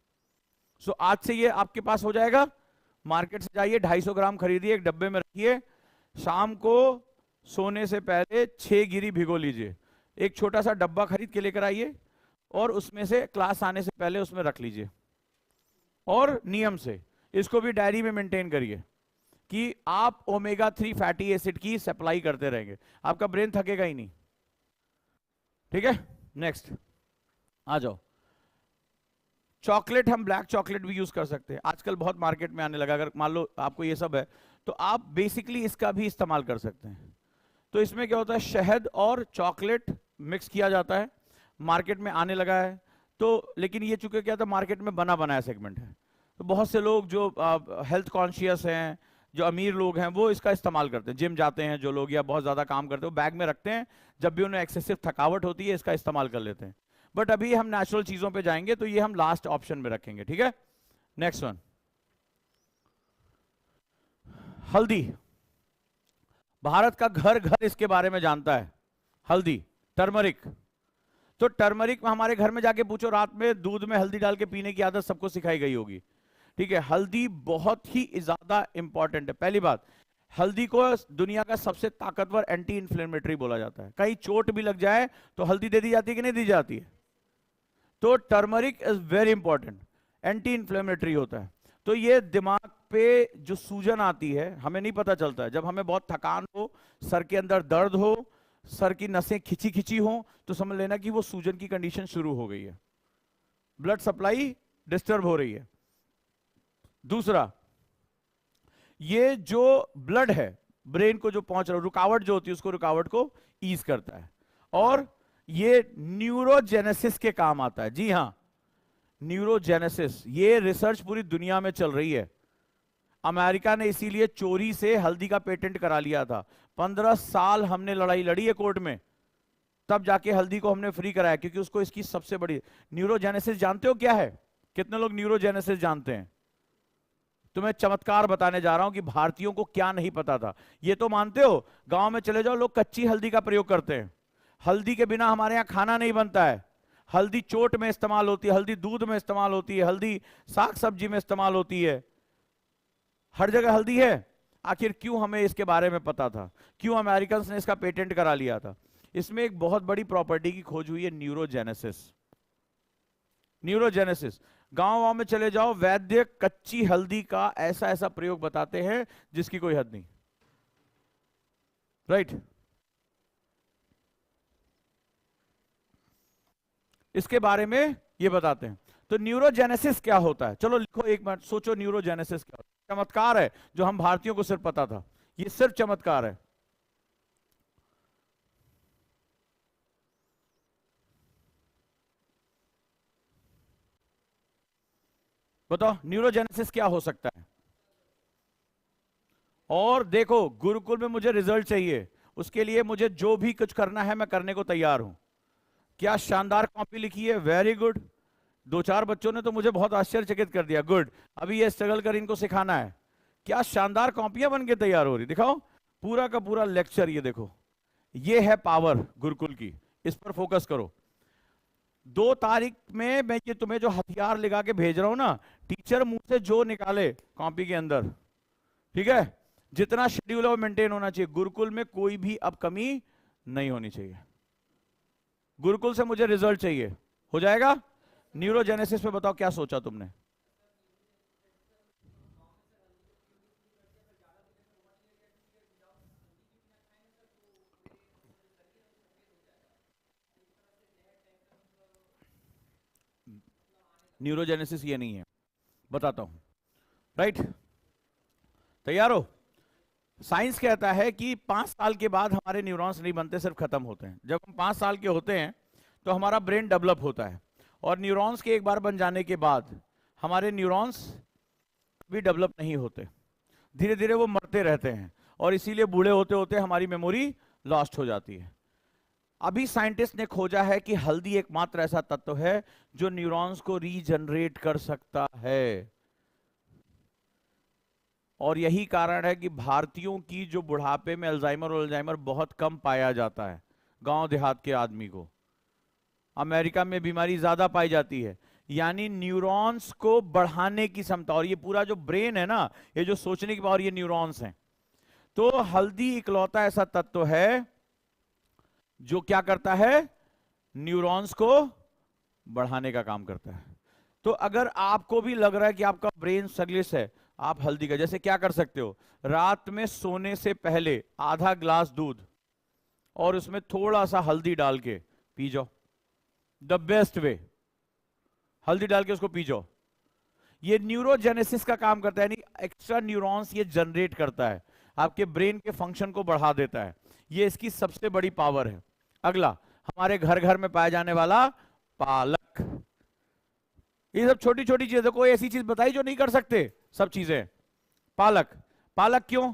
सो आज से ये आपके पास हो जाएगा। मार्केट से जाइए, 250 ग्राम खरीदिए, एक डब्बे में रखिए, शाम को सोने से पहले 6 गिरी भिगो लीजिए। एक छोटा सा डब्बा खरीद के लेकर आइए और उसमें से क्लास आने से पहले उसमें रख लीजिए, और नियम से इसको भी डायरी में मेंटेन करिए कि आप ओमेगा 3 फैटी एसिड की सप्लाई करते रहेंगे, आपका ब्रेन थकेगा ही नहीं। ठीक है, नेक्स्ट आ जाओ। चॉकलेट, हम ब्लैक चॉकलेट भी यूज कर सकते हैं, आजकल बहुत मार्केट में आने लगा। अगर मान लो आपको ये सब है तो आप बेसिकली इसका भी इस्तेमाल कर सकते हैं। तो इसमें क्या होता है? शहद और चॉकलेट मिक्स किया जाता है, मार्केट में आने लगा है। तो लेकिन ये चूंकि क्या था, मार्केट में बना बनाया सेगमेंट है, तो बहुत से लोग जो हेल्थ कॉन्शियस हैं, जो अमीर लोग हैं, वो इसका इस्तेमाल करते हैं। जिम जाते हैं जो लोग या बहुत ज्यादा काम करते हैं, वो बैग में रखते हैं, जब भी उन्हें एक्सेसिव थकावट होती है इसका इस्तेमाल कर लेते हैं। बट अभी हम नेचुरल चीजों पे जाएंगे, तो ये हम लास्ट ऑप्शन में रखेंगे, ठीक है। नेक्स्ट वन, हल्दी। भारत का घर घर इसके बारे में जानता है। हल्दी, टर्मरिक। तो टर्मरिक हमारे घर में जाके पूछो, रात में दूध में हल्दी डाल के पीने की आदत सबको सिखाई गई होगी, ठीक है। हल्दी बहुत ही ज्यादा इंपॉर्टेंट है। पहली बात, हल्दी को दुनिया का सबसे ताकतवर एंटी इंफ्लेमेटरी बोला जाता है। कहीं चोट भी लग जाए तो हल्दी दे दी जाती है कि नहीं दी जाती है। तो turmeric is very important, anti inflammatory होता है। तो ये दिमाग पे जो सूजन आती है, हमें नहीं पता चलता है। जब हमें बहुत थकान हो, सर के अंदर दर्द हो, सर की नसें खिंची खिंची हो, तो समझ लेना कि वो सूजन की कंडीशन शुरू हो गई है, ब्लड सप्लाई डिस्टर्ब हो रही है। दूसरा, ये जो ब्लड है ब्रेन को जो पहुंच रहा है, रुकावट जो होती है, उसको रुकावट को ईज करता है। और ये न्यूरोजेनेसिस के काम आता है। जी हां, न्यूरोजेनेसिस, ये रिसर्च पूरी दुनिया में चल रही है। अमेरिका ने इसीलिए चोरी से हल्दी का पेटेंट करा लिया था। 15 साल हमने लड़ाई लड़ी है कोर्ट में, तब जाके हल्दी को हमने फ्री कराया, क्योंकि उसको इसकी सबसे बड़ी न्यूरोजेनेसिस। जानते हो क्या है? कितने लोग न्यूरोजेनेसिस जानते हैं? तो मैं चमत्कार बताने जा रहा हूं कि भारतीयों को क्या नहीं पता था। ये तो मानते हो, गांव में चले जाओ, लोग कच्ची हल्दी का प्रयोग करते हैं। हल्दी के बिना हमारे यहां खाना नहीं बनता है। हल्दी चोट में इस्तेमाल होती है, हल्दी दूध में इस्तेमाल होती है, हल्दी साग सब्जी में इस्तेमाल होती है, हर जगह हल्दी है। आखिर क्यों हमें इसके बारे में पता था? क्यों अमेरिकन ने इसका पेटेंट करा लिया था? इसमें एक बहुत बड़ी प्रॉपर्टी की खोज हुई है, न्यूरोजेनेसिस। न्यूरोजेनेसिस, गांव में चले जाओ, वैद्य कच्ची हल्दी का ऐसा ऐसा प्रयोग बताते हैं जिसकी कोई हद नहीं, राइट। इसके बारे में ये बताते हैं। तो न्यूरोजेनेसिस क्या होता है? चलो लिखो, एक मिनट सोचो, न्यूरोजेनेसिस क्या होता है? चमत्कार है जो हम भारतीयों को सिर्फ पता था, ये सिर्फ चमत्कार है। बताओ न्यूरोजेनेसिस क्या हो सकता है? और देखो, गुरुकुल में मुझे रिजल्ट चाहिए, उसके लिए मुझे जो भी कुछ करना है मैं करने को तैयार हूं। क्या शानदार कॉपी लिखी है, वेरी गुड। 2-4 बच्चों ने तो मुझे बहुत आश्चर्यचकित कर दिया, गुड। अभी ये स्ट्रगल कर इनको सिखाना है। क्या शानदार कॉपियां बन के तैयार हो रही, दिखाओ। पूरा का पूरा लेक्चर, ये देखो, ये है पावर गुरुकुल की, इस पर फोकस करो। 2 तारीख में मैं ये तुम्हें जो हथियार लगा के भेज रहा हूं ना, टीचर मुंह से जो निकाले कॉपी के अंदर, ठीक है, जितना शेड्यूल है वो मेंटेन होना चाहिए। गुरुकुल में कोई भी अब कमी नहीं होनी चाहिए। गुरुकुल से मुझे रिजल्ट चाहिए, हो जाएगा। न्यूरोजेनेसिस पे बताओ क्या सोचा तुमने? न्यूरोजेनेसिस ये नहीं है, बताता हूं, राइट। तैयार हो? साइंस कहता है कि 5 साल के बाद हमारे न्यूरॉन्स नहीं बनते, सिर्फ खत्म होते हैं। जब हम 5 साल के होते हैं तो हमारा ब्रेन डेवलप होता है, और न्यूरॉन्स के एक बार बन जाने के बाद हमारे न्यूरॉन्स भी डेवलप नहीं होते, धीरे धीरे वो मरते रहते हैं, और इसीलिए बूढ़े होते होते हमारी मेमोरी लॉस्ट हो जाती है। अभी साइंटिस्ट ने खोजा है कि हल्दी एकमात्र ऐसा तत्व है जो न्यूरॉन्स को रीजनरेट कर सकता है। और यही कारण है कि भारतीयों की जो बुढ़ापे में अल्जाइमर बहुत कम पाया जाता है, गांव देहात के आदमी को। अमेरिका में बीमारी ज्यादा पाई जाती है, यानी न्यूरॉन्स को बढ़ाने की क्षमता। और ये पूरा जो ब्रेन है ना, ये जो सोचने की पावर, ये न्यूरॉन्स हैं। तो हल्दी इकलौता ऐसा तत्व है जो क्या करता है, न्यूरॉन्स को बढ़ाने का काम करता है। तो अगर आपको भी लग रहा है कि आपका ब्रेन सगलिश है, आप हल्दी का, जैसे क्या कर सकते हो, रात में सोने से पहले आधा ग्लास दूध और उसमें थोड़ा सा हल्दी डाल के पी जाओ। द बेस्ट वे, हल्दी डाल के उसको पी जाओ। ये न्यूरोजेनेसिस का काम करता है, यानी एक्स्ट्रा न्यूरॉन्स ये जनरेट करता है, आपके ब्रेन के फंक्शन को बढ़ा देता है। ये इसकी सबसे बड़ी पावर है। अगला, हमारे घर घर में पाया जाने वाला पालक। ये सब छोटी छोटी चीजें, कोई ऐसी चीज बताई जो नहीं कर सकते, सब चीजें। पालक, पालक क्यों?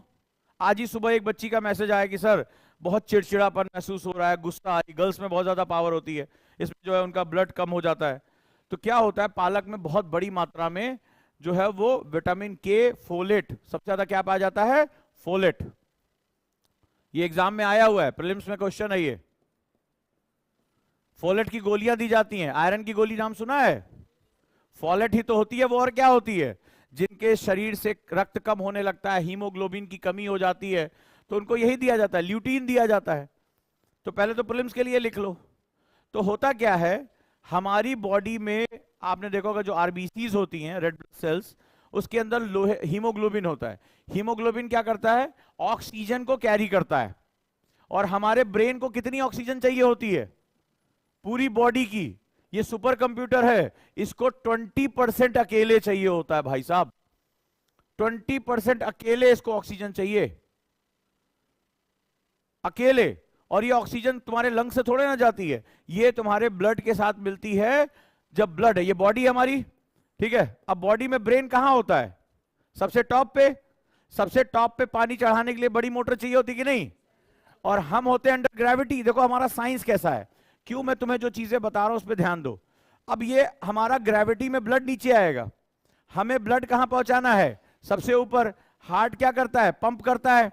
आज ही सुबह एक बच्ची का मैसेज आया कि सर बहुत चिड़चिड़ापन महसूस हो रहा है, गुस्सा आ रही, गर्ल्स में बहुत ज्यादा पावर होती है। इसमें जो है उनका ब्लड कम हो जाता है। तो क्या होता है, पालक में बहुत बड़ी मात्रा में जो है वो विटामिन के, फोलेट, सबसे ज्यादा क्या पाया जाता है, फोलेट। ये एग्जाम में आया हुआ है, प्रीलिम्स में क्वेश्चन है ये। फोलेट की गोलियां दी जाती हैं, आयरन की गोली नाम सुना है, फोलेट ही तो होती है वो, और क्या होती है, जिनके शरीर से रक्त कम होने लगता है, हीमोग्लोबिन की कमी हो जाती है, तो उनको यही दिया जाता है, ल्यूटीन दिया जाता है। तो पहले तो प्रीलिम्स के लिए लिख लो। तो होता क्या है, हमारी बॉडी में आपने देखा होगा जो आरबीसीज होती हैं, रेड ब्लड सेल्स, उसके अंदर लोहे, हीमोग्लोबिन होता है। हीमोग्लोबिन क्या करता है, ऑक्सीजन को कैरी करता है। और हमारे ब्रेन को कितनी ऑक्सीजन चाहिए होती है, पूरी बॉडी की, ये सुपर कंप्यूटर है, इसको 20% अकेले चाहिए होता है भाई साहब, 20% अकेले इसको ऑक्सीजन चाहिए, अकेले। और ये ऑक्सीजन तुम्हारे लंग से थोड़े ना जाती है, ये तुम्हारे ब्लड के साथ मिलती है। जब ब्लड है, ये बॉडी हमारी, ठीक है। अब बॉडी में ब्रेन कहां होता है, सबसे टॉप पे, सबसे टॉप पे पानी चढ़ाने के लिए बड़ी मोटर चाहिए होती कि नहीं, और हम होते हैं अंडर ग्रेविटी। देखो हमारा साइंस कैसा है, क्यों मैं तुम्हें जो चीजें बता रहा हूं उस पर ध्यान दो। अब ये हमारा ग्रेविटी में ब्लड नीचे आएगा, हमें ब्लड कहां पहुंचाना है, सबसे ऊपर। हार्ट क्या करता है, पंप करता है,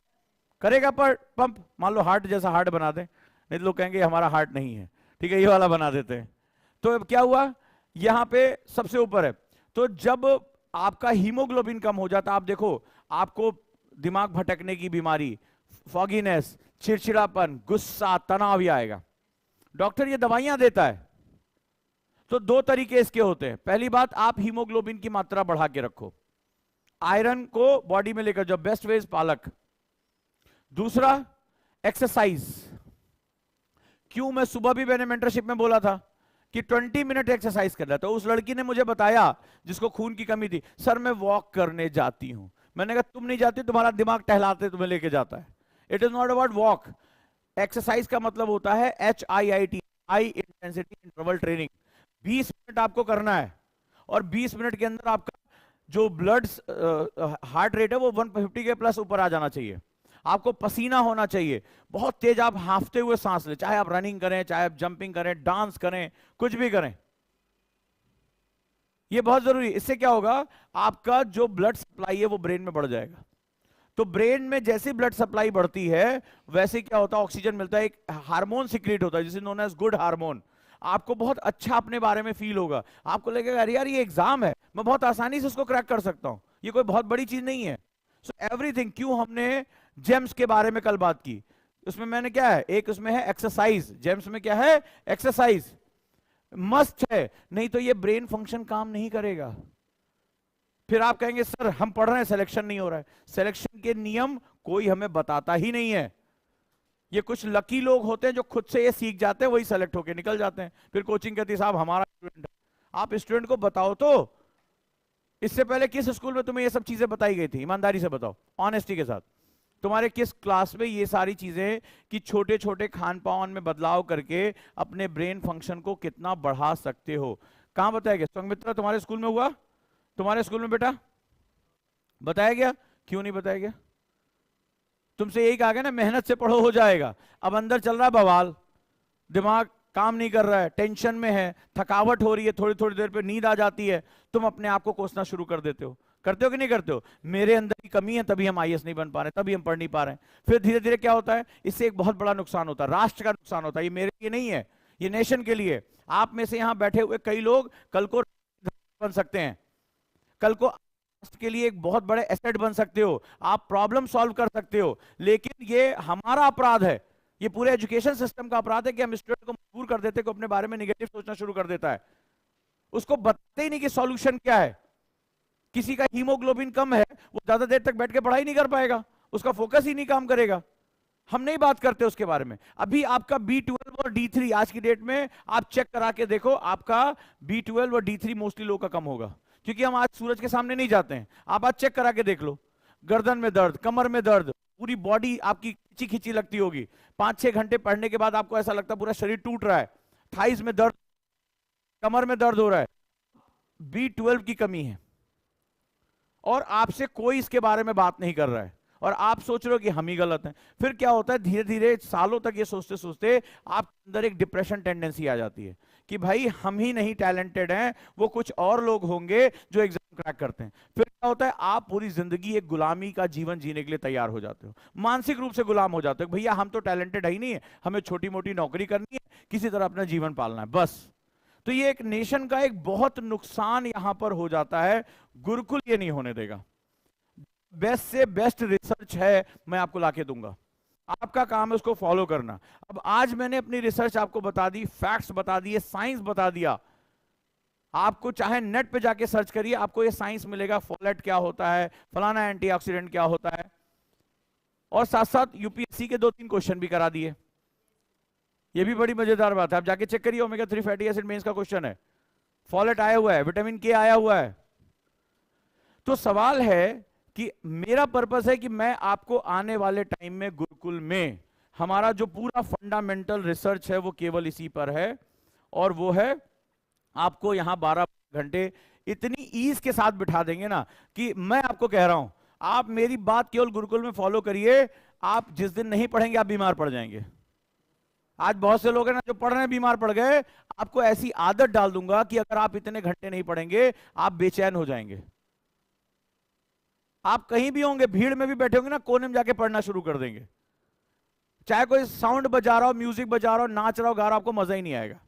करेगा पर पंप, मान लो हार्ट जैसा हार्ट बना दे, नहीं तो लोग कहेंगे हमारा हार्ट नहीं है, ठीक है, ये वाला बना देते हैं। तो अब क्या हुआ, यहां पे सबसे ऊपर है। तो जब आपका हीमोग्लोबिन कम हो जाता, आप देखो आपको दिमाग भटकने की बीमारी, फॉगीनेस, चिड़चिड़ापन, गुस्सा, तनाव, आएगा। डॉक्टर ये दवाइयां देता है। तो दो तरीके इसके होते हैं। पहली बात, आप हीमोग्लोबिन की मात्रा बढ़ा के रखो, आयरन को बॉडी में लेकर जाओ, बेस्ट वेज पालक। दूसरा, एक्सरसाइज। क्यों, मैं सुबह भी मैंने मेंटरशिप में बोला था कि 20 मिनट एक्सरसाइज करना। तो उस लड़की ने मुझे बताया जिसको खून की कमी थी, सर मैं वॉक करने जाती हूं। मैंने कहा तुम नहीं जाती, तुम्हारा दिमाग टहलाते तुम्हें लेके जाता है। It is not about walk. Exercise का मतलब होता है HIIT, high intensity interval training. 20 minute आपको करना है, और 20 मिनट के अंदर आपका जो ब्लड हार्ट रेट है वो 150 के प्लस ऊपर आ जाना चाहिए। आपको पसीना होना चाहिए, बहुत तेज आप हांफते हुए सांस ले, चाहे आप रनिंग करें, चाहे आप जंपिंग करें, डांस करें, कुछ भी करें, ये बहुत जरूरी है। इससे क्या होगा, आपका जो ब्लड सप्लाई है वो ब्रेन में बढ़ जाएगा। तो ब्रेन में जैसे ब्लड सप्लाई बढ़ती है वैसे क्या होता है, ऑक्सीजन मिलता है, एक हार्मोन सिक्रीट होता है जिसे नोन एज गुड हार्मोन। आपको बहुत अच्छा अपने बारे में फील होगा, आपको लगेगा अरे यार ये एग्जाम है, मैं बहुत आसानी से इसको क्रैक कर सकता हूं, ये कोई बहुत बड़ी चीज नहीं है। सो एवरीथिंग, क्यों हमने जेम्स के बारे में कल बात की, उसमें मैंने क्या है, एक उसमें है एक्सरसाइज, जेम्स में क्या है, एक्सरसाइज मस्ट है, नहीं तो ये ब्रेन फंक्शन काम नहीं करेगा। फिर आप कहेंगे सर हम पढ़ रहे हैं सिलेक्शन नहीं हो रहा है। सिलेक्शन के नियम कोई हमें बताता ही नहीं है, ये कुछ लकी लोग होते हैं जो खुद से ये सीख जाते हैं, वही सेलेक्ट होके निकल जाते हैं। फिर कोचिंग कहती है साहब हमारा स्टूडेंट है। आप स्टूडेंट को बताओ तो, इससे पहले किस स्कूल में तुम्हें ये सब चीजें बताई गई थी, ईमानदारी से बताओ, ऑनेस्टी के साथ। तुम्हारे किस क्लास में ये सारी चीजें कि छोटे छोटे खान पान में बदलाव करके अपने ब्रेन फंक्शन को कितना बढ़ा सकते हो, कहां बताया गया? संगमित्रा तुम्हारे स्कूल में हुआ, तुम्हारे स्कूल में बेटा बताया गया? क्यों नहीं बताया गया? तुमसे यही कहा गया ना मेहनत से पढ़ो हो जाएगा। अब अंदर चल रहा है बवाल, दिमाग काम नहीं कर रहा है, टेंशन में है, थकावट हो रही है, थोड़ी थोड़ी देर पे नींद आ जाती है, तुम अपने आप को कोसना शुरू कर देते हो। करते हो कि नहीं करते हो? मेरे अंदर की कमी है तभी हम IAS नहीं बन पा रहे, तभी हम पढ़ नहीं पा रहे हैं। फिर धीरे धीरे क्या होता है, इससे एक बहुत बड़ा नुकसान होता है, राष्ट्र का नुकसान होता है। ये मेरे लिए नहीं है, ये नेशन के लिए। आप में से यहां बैठे हुए कई लोग कल को बन सकते हैं, कल को के लिए एक बहुत बड़े एसेट बन सकते हो, आप प्रॉब्लम सॉल्व कर सकते हो। लेकिन ये हमारा अपराध है, ये पूरे एजुकेशन सिस्टम का अपराध है कि हम स्टूडेंट को मजबूर कर देते हैं कि अपने बारे में नेगेटिव सोचना शुरू कर देता है। उसको बताते ही नहीं कि सॉल्यूशन क्या है। किसी का हीमोग्लोबिन कम है, वो ज्यादा देर तक बैठ के पढ़ाई नहीं कर पाएगा, उसका फोकस ही नहीं काम करेगा। हम नहीं बात करते उसके बारे में। अभी आपका B12 और D3 आज की डेट में आप चेक करा के देखो, आपका B12 और D3 मोस्टली लोग का कम होगा, क्योंकि हम आज सूरज के सामने नहीं जाते हैं। आप आज चेक करा के देख लो, गर्दन में दर्द, कमर में दर्द, पूरी बॉडी आपकी खिंची खिंची लगती होगी। 5-6 घंटे पढ़ने के बाद आपको ऐसा लगता है पूरा शरीर टूट रहा है, थाइस में दर्द, कमर में दर्द हो रहा है, B12 की कमी है। और आपसे कोई इसके बारे में बात नहीं कर रहा है, और आप सोच रहे हो कि हम ही गलत हैं। फिर क्या होता है, धीरे धीरे सालों तक ये सोचते सोचते आपके अंदर एक डिप्रेशन टेंडेंसी आ जाती है कि भाई हम ही नहीं टैलेंटेड हैं, वो कुछ और लोग होंगे जो एग्जाम क्रैक करते हैं। फिर क्या होता है, आप पूरी जिंदगी एक गुलामी का जीवन जीने के लिए तैयार हो जाते हो, मानसिक रूप से गुलाम हो जाते हो। भैया हम तो टैलेंटेड है ही नहीं है, हमें छोटी मोटी नौकरी करनी है, किसी तरह अपना जीवन पालना है बस। तो ये एक नेशन का एक बहुत नुकसान यहां पर हो जाता है। गुरुकुल ये नहीं होने देगा। बेस्ट से बेस्ट रिसर्च है, मैं आपको लाके दूंगा, आपका काम है उसको फॉलो करना। अब आज मैंने अपनी रिसर्च आपको बता दी, फैक्ट्स बता दिए, साइंस बता दिया। आपको चाहे नेट पे जाके सर्च करिए, आपको ये साइंस मिलेगा, फोलेट क्या होता है, फलाना एंटीऑक्सीडेंट क्या होता है, और साथ साथ यूपीएससी के 2-3 क्वेश्चन भी करा दिए। ये भी बड़ी मजेदार बात है, आप जाके चेक करिए, ओमेगा 3 फैटी एसिड मेंस का क्वेश्चन है, फोलेट आया हुआ है, विटामिन के आया हुआ है। तो सवाल है कि मेरा पर्पस है कि मैं आपको आने वाले टाइम में गुरुकुल में हमारा जो पूरा फंडामेंटल रिसर्च है वो केवल इसी पर है, और वो है आपको यहां 12 घंटे इतनी ईज के साथ बिठा देंगे ना कि मैं आपको कह रहा हूं, आप मेरी बात केवल गुरुकुल में फॉलो करिए, आप जिस दिन नहीं पढ़ेंगे आप बीमार पड़ जाएंगे। आज बहुत से लोग हैं ना जो पढ़ रहे हैं बीमार पड़ गए, आपको ऐसी आदत डाल दूंगा कि अगर आप इतने घंटे नहीं पढ़ेंगे आप बेचैन हो जाएंगे। आप कहीं भी होंगे, भीड़ में भी बैठे होंगे ना, कोने में जाके पढ़ना शुरू कर देंगे, चाहे कोई साउंड बजा रहा हो, म्यूजिक बजा रहा हो, नाच रहा हो, गा रहा हो, आपको मजा ही नहीं आएगा।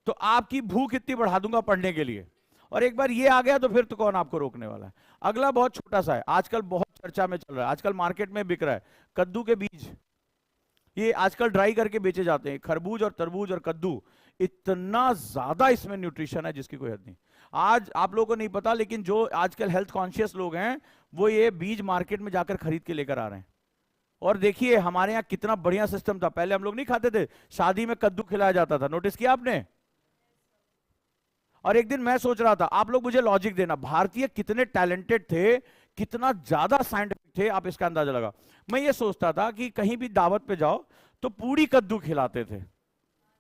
तो आपकी भूख इतनी बढ़ा दूंगा पढ़ने के लिए, और एक बार ये आ गया तो फिर तो कौन आपको रोकने वाला है। अगला बहुत छोटा सा है, आजकल बहुत चर्चा में चल रहा है, आजकल मार्केट में बिक रहा है, कद्दू के बीज। ये आजकल ड्राई करके बेचे जाते हैं, खरबूज और तरबूज और कद्दू, इतना ज्यादा इसमें न्यूट्रिशन है जिसकी कोई हद नहीं। आज आप लोगों को नहीं पता, लेकिन जो आजकल हेल्थ कॉन्शियस लोग हैं वो ये बीज मार्केट में जाकर खरीद के लेकर आ रहे हैं। और देखिए हमारे यहाँ कितना बढ़िया सिस्टम था, पहले हम लोग नहीं खाते थे, शादी में कद्दू खिलाया जाता था, नोटिस किया आपने? और एक दिन मैं सोच रहा था, आप लोग मुझे लॉजिक देना, भारतीय कितने टैलेंटेड थे, कितना ज्यादा साइंटिफिक थे, आप इसका अंदाजा लगा। मैं ये सोचता था कि कहीं भी दावत पे जाओ तो पूरी कद्दू खिलाते थे,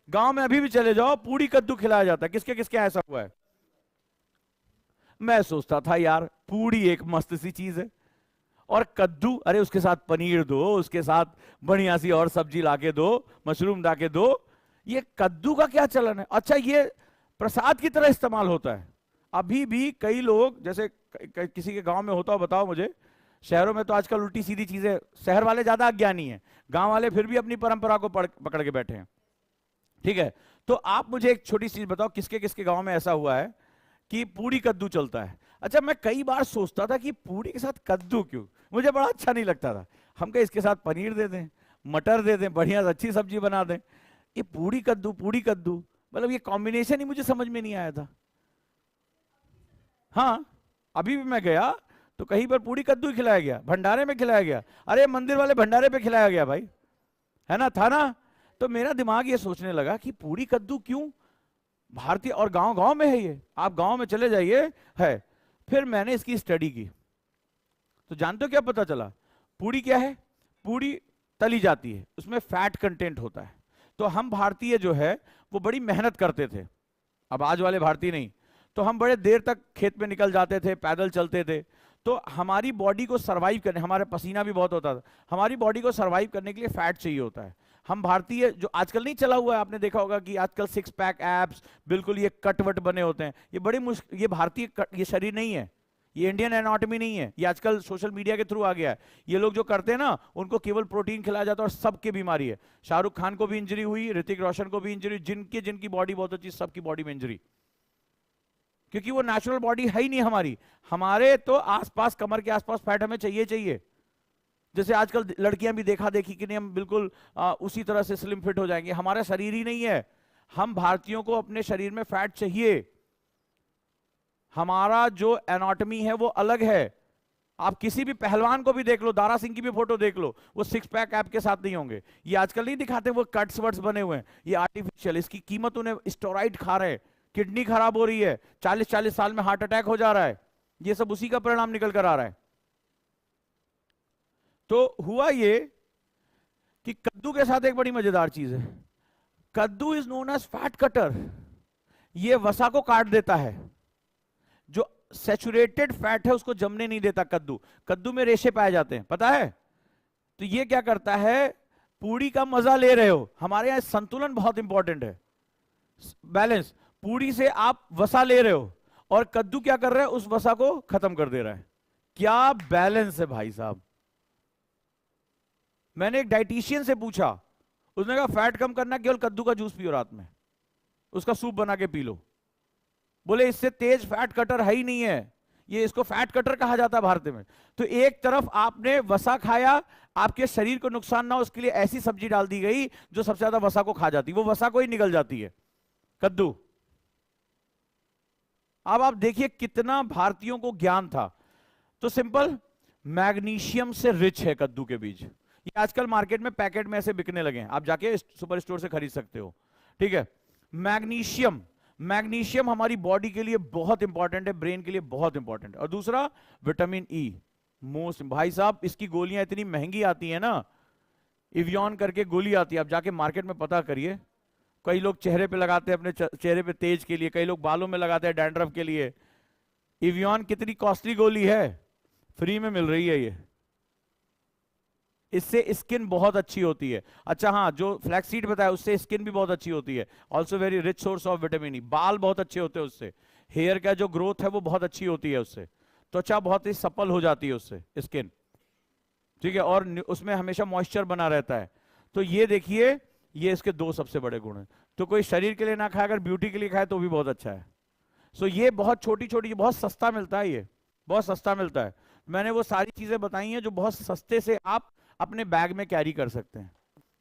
गांव में अभी भी चले जाओ पूरी कद्दू खिलाया जाता है, किसके किसके ऐसा हुआ है? मैं सोचता था यार पूरी एक मस्त सी चीज है, और कद्दू, अरे उसके साथ पनीर दो, उसके साथ बढ़िया सी और सब्जी लाके दो, मशरूम लाके दो, ये कद्दू का क्या चलन है? अच्छा ये प्रसाद की तरह इस्तेमाल होता है। अभी भी कई लोग, जैसे किसी के गांव में होता हो बताओ मुझे, शहरों में तो आजकल उल्टी सीधी चीजें, शहर वाले ज्यादा अज्ञानी हैं, गांव वाले फिर भी अपनी परंपरा को पकड़ के बैठे हैं। ठीक है, तो आप मुझे एक छोटी चीज बताओ, किसके किसके गांव में ऐसा हुआ है कि पूरी कद्दू चलता है? अच्छा मैं कई बार सोचता था कि पूरी के साथ कद्दू क्यों, मुझे बड़ा अच्छा नहीं लगता था। हम कहे इसके साथ पनीर दे दें, मटर दे दें, बढ़िया अच्छी सब्जी बना दें, ये पूरी कद्दू, मतलब ये कॉम्बिनेशन ही मुझे समझ में नहीं आया था। हाँ अभी भी मैं गया तो कहीं पर पूरी कद्दू ही खिलाया गया, भंडारे में खिलाया गया, अरे मंदिर वाले भंडारे पे खिलाया गया भाई, है ना, था ना। तो मेरा दिमाग ये सोचने लगा कि पूरी कद्दू क्यों भारतीय, और गांव गांव में है ये, आप गांव में चले जाइए है। फिर मैंने इसकी स्टडी की तो जानते हो क्या पता चला? पूरी क्या है? पूरी तली जाती है, उसमें फैट कंटेंट होता है। तो हम भारतीय जो है वो बड़ी मेहनत करते थे, अब आज वाले भारतीय नहीं, तो हम बड़े देर तक खेत में निकल जाते थे, पैदल चलते थे, तो हमारी बॉडी को सर्वाइव करने, हमारे पसीना भी बहुत होता था, हमारी बॉडी को सर्वाइव करने के लिए फैट चाहिए होता है। हम भारतीय जो आजकल नहीं चला हुआ है, आपने देखा होगा कि आजकल 6 पैक एब्स, बिल्कुल ये कटवट बने होते हैं, ये बड़ी मुश्किल, ये भारतीय ये शरीर नहीं है, ये इंडियन एनाटॉमी नहीं है, ये आजकल सोशल मीडिया के थ्रू आ गया है। ये लोग जो करते हैं ना, उनको केवल प्रोटीन खिलाया जाता है और सबकी बीमारी है। शाहरुख खान को भी इंजरी हुई, ऋतिक रोशन को भी इंजरी, जिनकी बॉडी बहुत अच्छी, सबकी बॉडी में इंजरी, क्योंकि वो नेचुरल बॉडी है ही नहीं हमारी। हमारे तो आसपास, कमर के आसपास फैट हमें चाहिए। जैसे आजकल लड़कियां भी देखा देखी कि नहीं हम बिल्कुल उसी तरह से स्लिम फिट हो जाएंगे, हमारा शरीर ही नहीं है। हम भारतीयों को अपने शरीर में फैट चाहिए, हमारा जो एनाटॉमी है वो अलग है। आप किसी भी पहलवान को भी देख लो, दारा सिंह की भी फोटो देख लो, वो 6 पैक ऐप के साथ नहीं होंगे। ये आजकल नहीं दिखाते वो कट्स वर्ड्स बने हुए हैं, ये आर्टिफिशियल, इसकी कीमत, उन्हें स्टेरॉइड खा रहे हैं, किडनी खराब हो रही है, 40-40 साल में हार्ट अटैक हो जा रहा है, ये सब उसी का परिणाम निकल कर आ रहा है। तो हुआ ये कि कद्दू के साथ एक बड़ी मजेदार चीज है, कद्दू is known as fat cutter. ये वसा को काट देता है, जो सैचुरेटेड फैट है उसको जमने नहीं देता। कद्दू में रेशे पाए जाते हैं, पता है? तो ये क्या करता है, पूरी का मजा ले रहे हो, हमारे यहां संतुलन बहुत इंपॉर्टेंट है। बैलेंस, पूड़ी से आप वसा ले रहे हो और कद्दू क्या कर रहा है, उस वसा को खत्म कर दे रहा है। क्या बैलेंस है भाई साहब। मैंने एक डाइटिशियन से पूछा, उसने कहा फैट कम करना केवल कद्दू का जूस पियो, रात में उसका सूप बना के पी लो। बोले इससे तेज फैट कटर है ही नहीं है, ये इसको फैट कटर कहा जाता है भारत में। तो एक तरफ आपने वसा खाया, आपके शरीर को नुकसान ना हो उसके लिए ऐसी सब्जी डाल दी गई जो सबसे ज्यादा वसा को खा जाती, वो वसा को ही निकल जाती है, कद्दू। अब आप देखिए कितना भारतीयों को ज्ञान था। तो सिंपल, मैग्नीशियम से रिच है कद्दू के बीज। ये आजकल मार्केट में पैकेट में ऐसे बिकने लगे हैं, आप जाके सुपर स्टोर से खरीद सकते हो, ठीक है। मैग्नीशियम, मैग्नीशियम हमारी बॉडी के लिए बहुत इंपॉर्टेंट है, ब्रेन के लिए बहुत इंपॉर्टेंट है। और दूसरा विटामिन ई, मोस्ट। भाई साहब इसकी गोलियां इतनी महंगी आती है ना, इवियन करके गोली आती है, आप जाके मार्केट में पता करिए। कई लोग चेहरे पे लगाते हैं, अपने चेहरे पे तेज के लिए, कई लोग बालों में लगाते हैं डैंड्रफ के लिए। इवियन कितनी कॉस्टली गोली है, फ्री में मिल रही है ये। इससे स्किन बहुत अच्छी होती है। अच्छा हाँ, जो फ्लैक्सीड बताया उससे स्किन भी बहुत अच्छी होती है, also very rich source of vitamin E. बाल बहुत अच्छे होते हैं उससे, हेयर का जो ग्रोथ है वो बहुत अच्छी होती है उससे, त्वचा बहुत ही सपल हो जाती है उससे, स्किन, ठीक है। और उसमें हमेशा मॉइस्चर बना रहता है। तो ये देखिए, ये इसके दो सबसे बड़े गुण हैं। तो कोई शरीर के लिए ना खाए, अगर ब्यूटी के लिए खाए तो भी बहुत अच्छा है। सो ये बहुत छोटी छोटी, बहुत सस्ता मिलता है, ये बहुत सस्ता मिलता है। मैंने वो सारी चीजें बताई हैं जो बहुत सस्ते से आप अपने बैग में कैरी कर सकते हैं।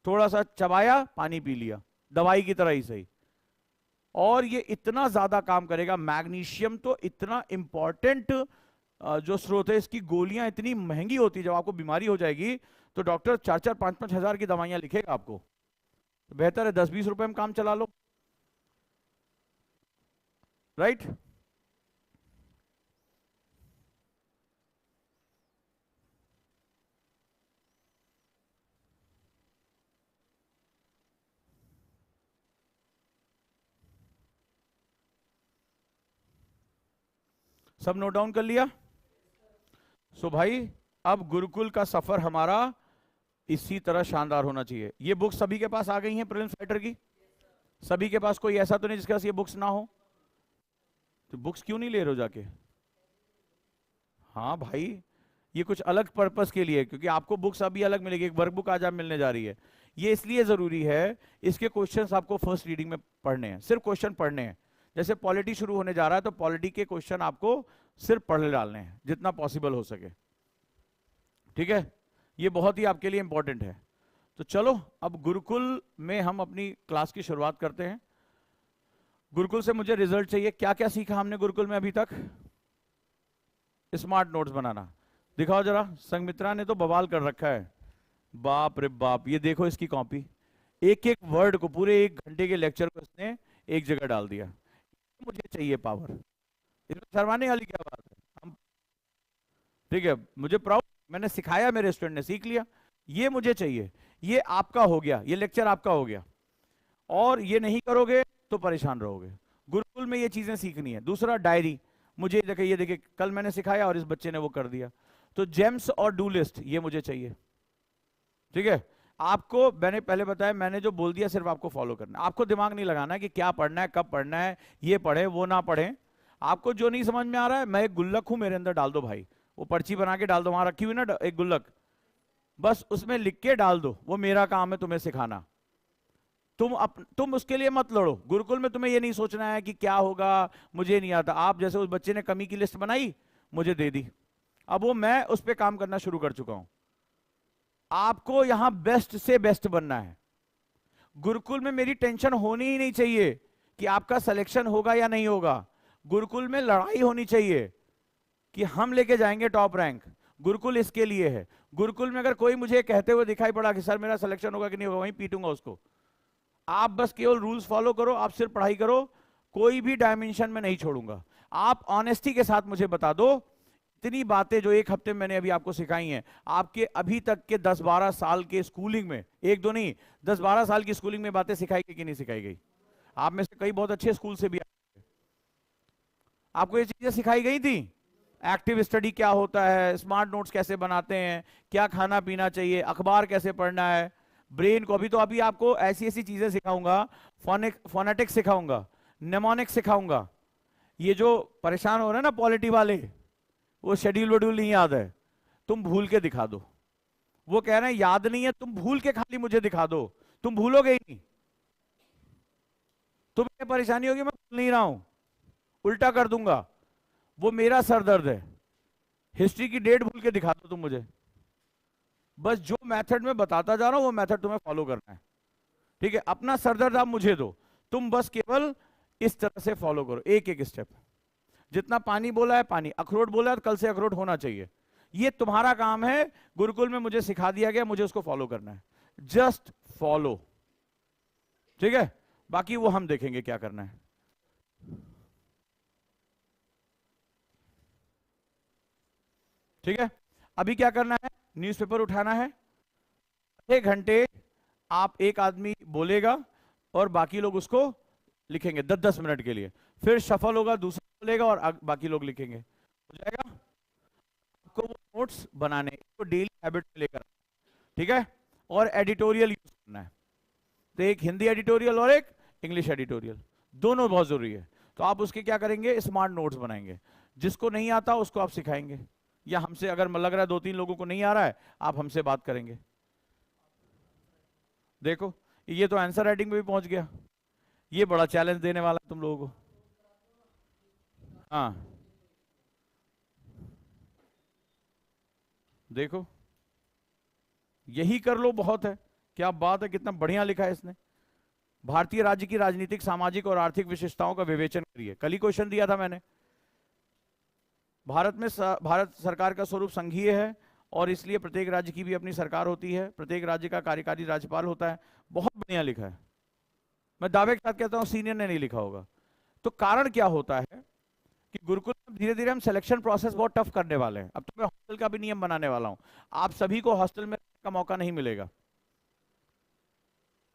थोड़ा सा चबाया, पानी पी लिया, दवाई की तरह ही सही। और ये इतना ज्यादा काम करेगा। मैग्नीशियम तो इतना इंपॉर्टेंट जो स्रोत है, इसकी गोलियां इतनी महंगी होती है, जब आपको बीमारी हो जाएगी तो डॉक्टर 4-4, 5-5 हजार की दवाइयां लिखेगा आपको, तो बेहतर है 10-20 रुपए में काम चला लो, राइट। सब नोट डाउन कर लिया। सो भाई अब गुरुकुल का सफर हमारा इसी तरह शानदार होना चाहिए। ये बुक्स सभी के पास आ गई हैं प्रीलिम्स फाइटर की, सभी के पास, कोई ऐसा तो नहीं जिसके पास ये बुक्स ना हो। तो बुक्स क्यों नहीं ले रहे हो जाके? हाँ भाई, ये कुछ अलग पर्पस के लिए, क्योंकि आपको बुक्स अभी अलग मिलेगी, एक वर्कबुक आज आप मिलने जा रही है। ये इसलिए जरूरी है, इसके क्वेश्चंस आपको फर्स्ट रीडिंग में पढ़ने हैं, सिर्फ क्वेश्चन पढ़ने हैं। जैसे पॉलिटी शुरू होने जा रहा है तो पॉलिटी के क्वेश्चन आपको सिर्फ पढ़ डालने हैं जितना पॉसिबल हो सके, ठीक है। ये बहुत ही आपके लिए इंपॉर्टेंट है। तो चलो अब गुरुकुल में हम अपनी क्लास की शुरुआत करते हैं। गुरुकुल से मुझे रिजल्ट चाहिए। क्या क्या सीखा हमने गुरुकुल में अभी तक? स्मार्ट नोट्स बनाना, दिखाओ जरा। संगमित्रा ने तो बवाल कर रखा है, बाप रे बाप। ये देखो इसकी कॉपी, एक एक वर्ड को, पूरे 1 घंटे के लेक्चर को इसने एक जगह डाल दिया। मुझे चाहिए पावर, इसमें शर्माने वाली क्या बात है? हम, ठीक है, मुझे प्राउड, मैंने सिखाया, मेरे स्टूडेंट ने सीख लिया, ये मुझे चाहिए। ये आपका हो गया, ये लेक्चर आपका हो गया। और ये नहीं करोगे तो परेशान रहोगे। गुरुकुल में ये चीजें सीखनी है। दूसरा, डायरी। मुझे देखिए, ये देखिए, कल मैंने सिखाया और इस बच्चे ने वो कर दिया। तो जेम्स और डू लिस्ट ये मुझे चाहिए, ठीक है। आपको मैंने पहले बताया, मैंने जो बोल दिया सिर्फ आपको फॉलो करना है। आपको दिमाग नहीं लगाना है कि क्या पढ़ना है, कब पढ़ना है, ये पढ़े वो ना पढ़े। आपको जो नहीं समझ में आ रहा है, मैं एक गुल्लक हूं, मेरे अंदर डाल दो भाई, वो पर्ची बना के डाल दो, वहां रखी हुई ना एक गुल्लक, बस उसमें लिख के डाल दो। वो मेरा काम है तुम्हें सिखाना। तुम उसके लिए मत लड़ो। गुरुकुल में तुम्हें ये नहीं सोचना है कि क्या होगा, मुझे नहीं आता। आप जैसे उस बच्चे ने कमी की लिस्ट बनाई, मुझे दे दी, अब वो मैं उस पर काम करना शुरू कर चुका हूं। आपको यहां बेस्ट से बेस्ट बनना है। गुरुकुल में मेरी टेंशन होनी ही नहीं चाहिए कि आपका सिलेक्शन होगा या नहीं होगा। गुरुकुल में लड़ाई होनी चाहिए कि हम लेके जाएंगे टॉप रैंक। गुरुकुल इसके लिए है। गुरुकुल में अगर कोई मुझे कहते हुए दिखाई पड़ा कि सर मेरा सिलेक्शन होगा कि नहीं होगा, वहीं पीटूंगा उसको। आप बस केवल रूल्स फॉलो करो, आप सिर्फ पढ़ाई करो, कोई भी डायमेंशन में नहीं छोड़ूंगा। आप ऑनेस्टी के साथ मुझे बता दो, इतनी बातें जो 1 हफ्ते में मैंने अभी आपको सिखाई हैं, आपके अभी तक के 10-12 साल के स्कूलिंग में, एक दो नहीं 10-12 साल की स्कूलिंग में बातें सिखाई गई कि नहीं सिखाई गई? आप में से कई बहुत अच्छे स्कूल से भी आए, आपको ये चीजें सिखाई गई थी। एक्टिव स्टडी क्या होता है, स्मार्ट नोट्स कैसे बनाते हैं, क्या खाना पीना चाहिए, अखबार कैसे पढ़ना है, ब्रेन को अभी आपको ऐसी ऐसी चीजें सिखाऊंगा, फोनेटिक्स सिखाऊंगा, नेमोनिक्स सिखाऊंगा। ये जो परेशान हो रहे हैं ना पॉलिटी वाले, वो शेड्यूल वेड्यूल नहीं याद है, तुम भूल के दिखा दो। वो कह रहे हैं याद नहीं है, तुम भूल के खाली मुझे दिखा दो, तुम भूलोगे ही नहीं। तुम्हें परेशानी होगी, मैं भूल नहीं रहा हूं, उल्टा कर दूंगा, वो मेरा सर दर्द है। हिस्ट्री की डेट भूल के दिखा दो तुम मुझे, बस जो मेथड में बताता जा रहा हूं वो मेथड तुम्हें फॉलो करना है, ठीक है। अपना सर दर्द आप मुझे दो, तुम बस केवल इस तरह से फॉलो करो, एक एक स्टेप। जितना पानी बोला है पानी, अखरोट बोला है तो कल से अखरोट होना चाहिए, ये तुम्हारा काम है। गुरुकुल में मुझे सिखा दिया गया, मुझे उसको फॉलो करना है, जस्ट फॉलो, ठीक है। बाकी वो हम देखेंगे क्या करना है। ठीक है, अभी क्या करना है, न्यूज़पेपर उठाना है, 1 घंटे आप एक आदमी बोलेगा और बाकी लोग उसको लिखेंगे 10-10 मिनट के लिए, फिर शफल होगा, दूसरा बोलेगा और बाकी लोग लिखेंगे, हो जाएगा। आपको वो नोट्स बनाने, इसको डेली हैबिट में लेकर, ठीक है। और एडिटोरियल यूज करना है, तो एक हिंदी एडिटोरियल और एक इंग्लिश एडिटोरियल, दोनों बहुत जरूरी है। तो आप उसके क्या करेंगे, स्मार्ट नोट्स बनाएंगे, जिसको नहीं आता उसको आप सिखाएंगे, या हमसे अगर लग रहा है 2-3 लोगों को नहीं आ रहा है, आप हमसे बात करेंगे। देखो ये तो आंसर राइटिंग में भी पहुंच गया, ये बड़ा चैलेंज देने वाला है तुम लोगों को। हाँ देखो, यही कर लो बहुत है, क्या बात है, कितना बढ़िया लिखा है इसने। भारतीय राज्य की राजनीतिक, सामाजिक और आर्थिक विशेषताओं का विवेचन करिए, कल ही क्वेश्चन दिया था मैंने। भारत में भारत सरकार का स्वरूप संघीय है और इसलिए प्रत्येक राज्य की भी अपनी सरकार होती है, प्रत्येक राज्य का कार्यकारी राज्यपाल होता है। बहुत बढ़िया लिखा है, मैं दावे के साथ कहता हूं सीनियर ने नहीं लिखा होगा। तो कारण क्या होता है कि गुरुकुल में धीरे धीरे हम सिलेक्शन प्रोसेस बहुत टफ करने वाले हैं। अब तो मैं हॉस्टल का भी नियम बनाने वाला हूं, आप सभी को हॉस्टल में रहने का मौका नहीं मिलेगा।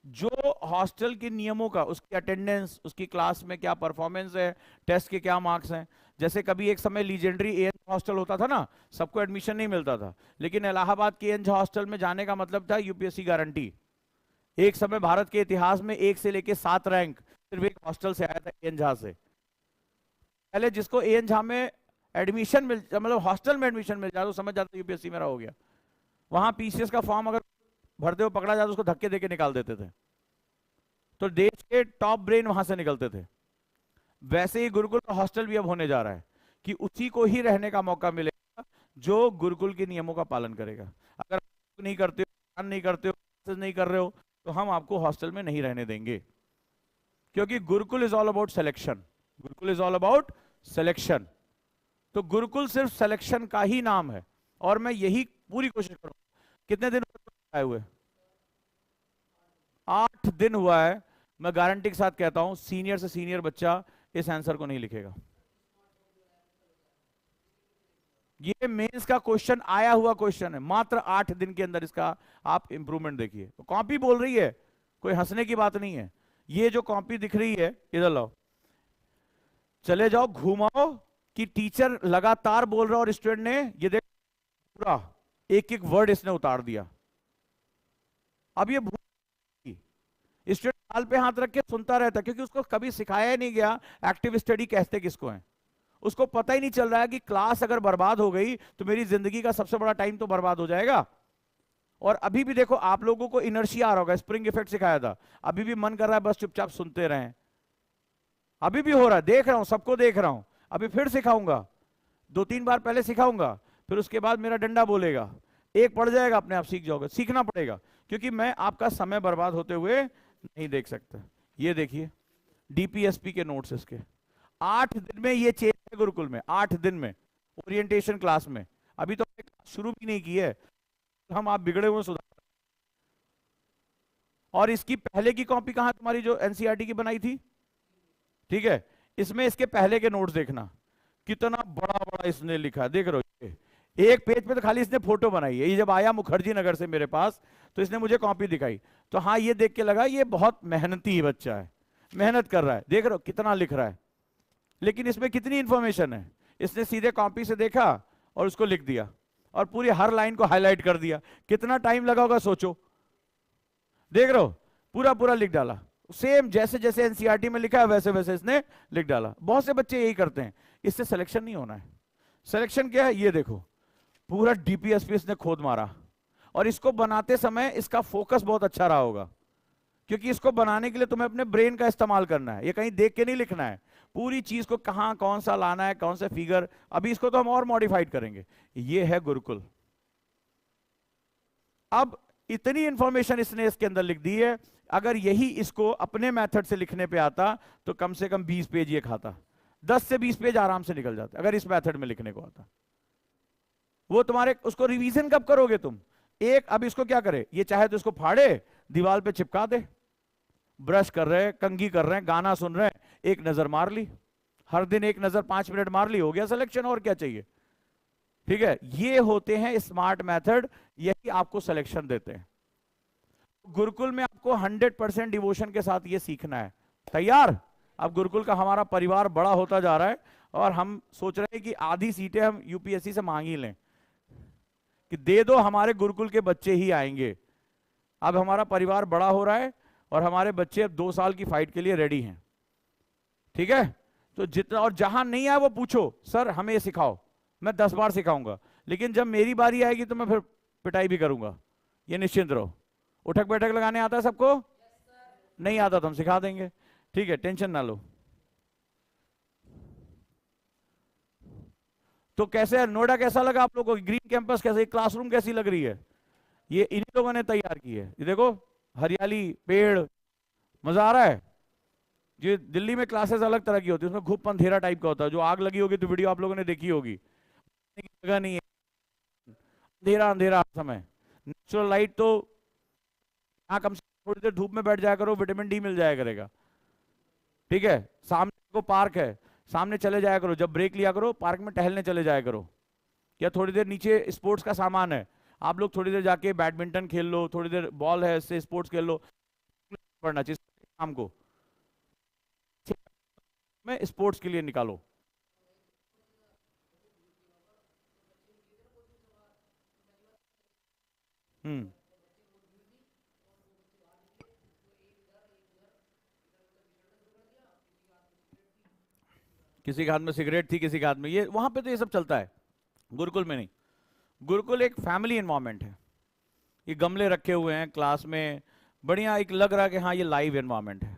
जो हॉस्टल के नियमों का, उसकी अटेंडेंस, उसकी क्लास में क्या परफॉर्मेंस है, टेस्ट के क्या मार्क्स हैं। जैसे कभी एक समय लीजेंडरी एएन हॉस्टल होता था ना, सबको एडमिशन नहीं मिलता था, लेकिन इलाहाबाद के एएन हॉस्टल में जाने का मतलब था यूपीएससी गारंटी। एक समय भारत के इतिहास में 1 से लेकर 7 रैंक सिर्फ एक हॉस्टल से आया था, एएन झा से। पहले जिसको एएन झा में एडमिशन मिल, मतलब हॉस्टल में एडमिशन मिल जाता, तो समझ जाता यूपीएससी मेरा हो गया। वहां पीसीएस का फॉर्म अगर भरते हुए पकड़ा जाता तो उसको धक्के देके निकाल देते थे। तो देश के टॉप ब्रेन वहां से निकलते थे। वैसे ही गुरुकुल का हॉस्टल भी अब होने जा रहा है कि उसी को ही रहने का मौका मिलेगा जो गुरुकुल के नियमों का पालन करेगा। अगर आप नहीं करते हो, नहीं करते हो, नहीं कर रहे हो, तो हम आपको हॉस्टल में नहीं रहने देंगे, क्योंकि Gurukul is all about selection. Gurukul is all about selection. तो गुरुकुल सिर्फ सिलेक्शन का ही नाम है, और मैं यही पूरी कोशिश करूंगा। कितने दिन आए हुए? 8 दिन हुआ है। मैं गारंटी के साथ कहता हूं सीनियर से सीनियर बच्चा इस आंसर को नहीं लिखेगा। ये मेंस का क्वेश्चन आया हुआ क्वेश्चन है, मात्र 8 दिन के अंदर इसका आप इंप्रूवमेंट देखिए। तो कॉपी बोल रही है, कोई हंसने की बात नहीं है। ये जो कॉपी दिख रही है, इधर लाओ, चले जाओ घुमाओ कि टीचर लगातार बोल रहा और स्टूडेंट ने ये देख पूरा एक एक वर्ड इसने उतार दिया। अब ये स्टूडेंट हाल पे हाथ रख के सुनता रहता, क्योंकि उसको कभी सिखाया नहीं गया एक्टिव स्टडी कहते किसको है। उसको पता ही नहीं चल रहा है कि क्लास अगर बर्बाद हो गई तो मेरी जिंदगी का सबसे बड़ा टाइम तो बर्बाद हो जाएगा। और अभी भी देखो, आप लोगों को इनर्शिया आ रहा होगा, स्प्रिंग इफेक्ट सिखाया था, अभी भी मन कर रहा है बस चुपचाप सुनते रहें। अभी भी हो रहा है, देख रहा हूं, सबको देख रहा हूं। अभी फिर सिखाऊंगा, 2-3 बार पहले सिखाऊंगा, फिर उसके बाद मेरा डंडा बोलेगा, एक पड़ जाएगा, अपने आप सीख जाओगे। सीखना पड़ेगा, क्योंकि मैं आपका समय बर्बाद होते हुए नहीं देख सकता। ये देखिए डीपीएसपी के नोट्स इसके, 8 दिन में ये चेंज है गुरुकुल में, 8 दिन में ओरिएंटेशन क्लास में। अभी तो शुरू भी नहीं की है, हम आप बिगड़े हुए सुधार। और इसकी पहले की कॉपी कहां तुम्हारी, जो एनसीईआरटी की बनाई थी, ठीक है, इसमें इसके पहले के नोट्स देखना, कितना बड़ा बड़ा इसने लिखा, देख रहे हो। एक पेज पे तो खाली इसने फोटो बनाई है। ये जब आया मुखर्जी नगर से मेरे पास, तो इसने मुझे कॉपी दिखाई, तो हाँ ये देख के लगा ये बहुत मेहनती बच्चा है, मेहनत कर रहा है। देख रहे हो कितना लिख रहा है, लेकिन इसमें कितनी इंफॉर्मेशन है। इसने सीधे कॉपी से देखा और उसको लिख दिया, और पूरी हर लाइन को हाईलाइट कर दिया। कितना टाइम लगा होगा सोचो। देख रहे हो, पूरा पूरा लिख डाला, सेम जैसे जैसे एनसीईआरटी में लिखा है वैसे वैसे इसने लिख डाला। बहुत से बच्चे यही करते हैं, इससे सिलेक्शन नहीं होना है। सिलेक्शन क्या है, ये देखो पूरा डीपीएसपी इसने खोद मारा, और इसको बनाते समय इसका फोकस बहुत अच्छा रहा होगा, क्योंकि इसको बनाने के लिए तुम्हें अपने ब्रेन का इस्तेमाल करना है, ये कहीं देख के नहीं लिखना है, पूरी चीज को कहां कौन सा लाना है, कौन से फिगर। अभी इसको तो हम और मॉडिफाइड करेंगे। ये है गुरुकुल। अब इतनी इंफॉर्मेशन इसने इसके अंदर लिख दी है, अगर यही इसको अपने मेथड से लिखने पे आता तो कम से कम 20 पेज ये खाता, 10 से 20 पेज आराम से निकल जाता अगर इस मेथड में लिखने को आता। वो तुम्हारे उसको रिवीजन कब करोगे तुम? एक, अब इसको क्या करे, ये चाहे तो इसको फाड़े दीवार पे चिपका दे, ब्रश कर रहे हैं, कंघी कर रहे हैं, गाना सुन रहे हैं, एक नजर मार ली, हर दिन एक नजर 5 मिनट मार ली, हो गया सिलेक्शन, और क्या चाहिए। ठीक है, ये होते हैं स्मार्ट मेथड, यही आपको सिलेक्शन देते हैं। गुरुकुल में आपको 100% डिवोशन के साथ ये सीखना है। तैयार? अब गुरुकुल का हमारा परिवार बड़ा होता जा रहा है, और हम सोच रहे हैं कि आधी सीटें हम यूपीएससी से मांग ही लें, कि दे दो, हमारे गुरुकुल के बच्चे ही आएंगे। अब हमारा परिवार बड़ा हो रहा है, और हमारे बच्चे अब 2 साल की फाइट के लिए रेडी हैं। ठीक है, तो जितना, और जहां नहीं आए वो पूछो, सर हमें ये सिखाओ, मैं 10 बार सिखाऊंगा, लेकिन जब मेरी बारी आएगी तो मैं फिर पिटाई भी करूंगा, ये निश्चिंत रहो। उठक बैठक लगाने आता है सबको? नहीं आता तो हम सिखा देंगे, ठीक है, टेंशन ना लो। तो कैसे नोएडा कैसा लगा आप लोगों को? ग्रीन कैंपस कैसे, क्लासरूम कैसी लग रही है? ये इन्हीं लोगों ने तैयार की है। ये देखो हरियाली, पेड़, मजा आ रहा है। ये दिल्ली में क्लासेस अलग तरह की होती है, उसमें घुप अंधेरा टाइप का होता है, जो आग लगी होगी तो वीडियो आप लोगों ने देखी होगी, जगह नहीं है, अंधेरा अंधेरा समय। नेचुरल लाइट तो यहाँ कम से कम थोड़ी देर धूप में बैठ जाया करो, विटामिन डी मिल जाया करेगा। ठीक है, सामने को पार्क है, सामने चले जाया करो, जब ब्रेक लिया करो पार्क में टहलने चले जाया करो, या थोड़ी देर नीचे स्पोर्ट्स का सामान है, आप लोग थोड़ी देर जाके बैडमिंटन खेल लो, थोड़ी देर बॉल है इससे स्पोर्ट्स खेल लो। पढ़ना चाहिए शाम को, में स्पोर्ट्स के लिए निकालो। हम्म, किसी के हाथ में सिगरेट थी, किसी के हाथ में ये, वहां पे तो ये सब चलता है, गुरुकुल में नहीं। गुरुकुल एक फैमिली एनवायरनमेंट है, ये गमले रखे हुए हैं क्लास में, बढ़िया, एक लग रहा है कि हाँ ये लाइव एनवायरनमेंट है।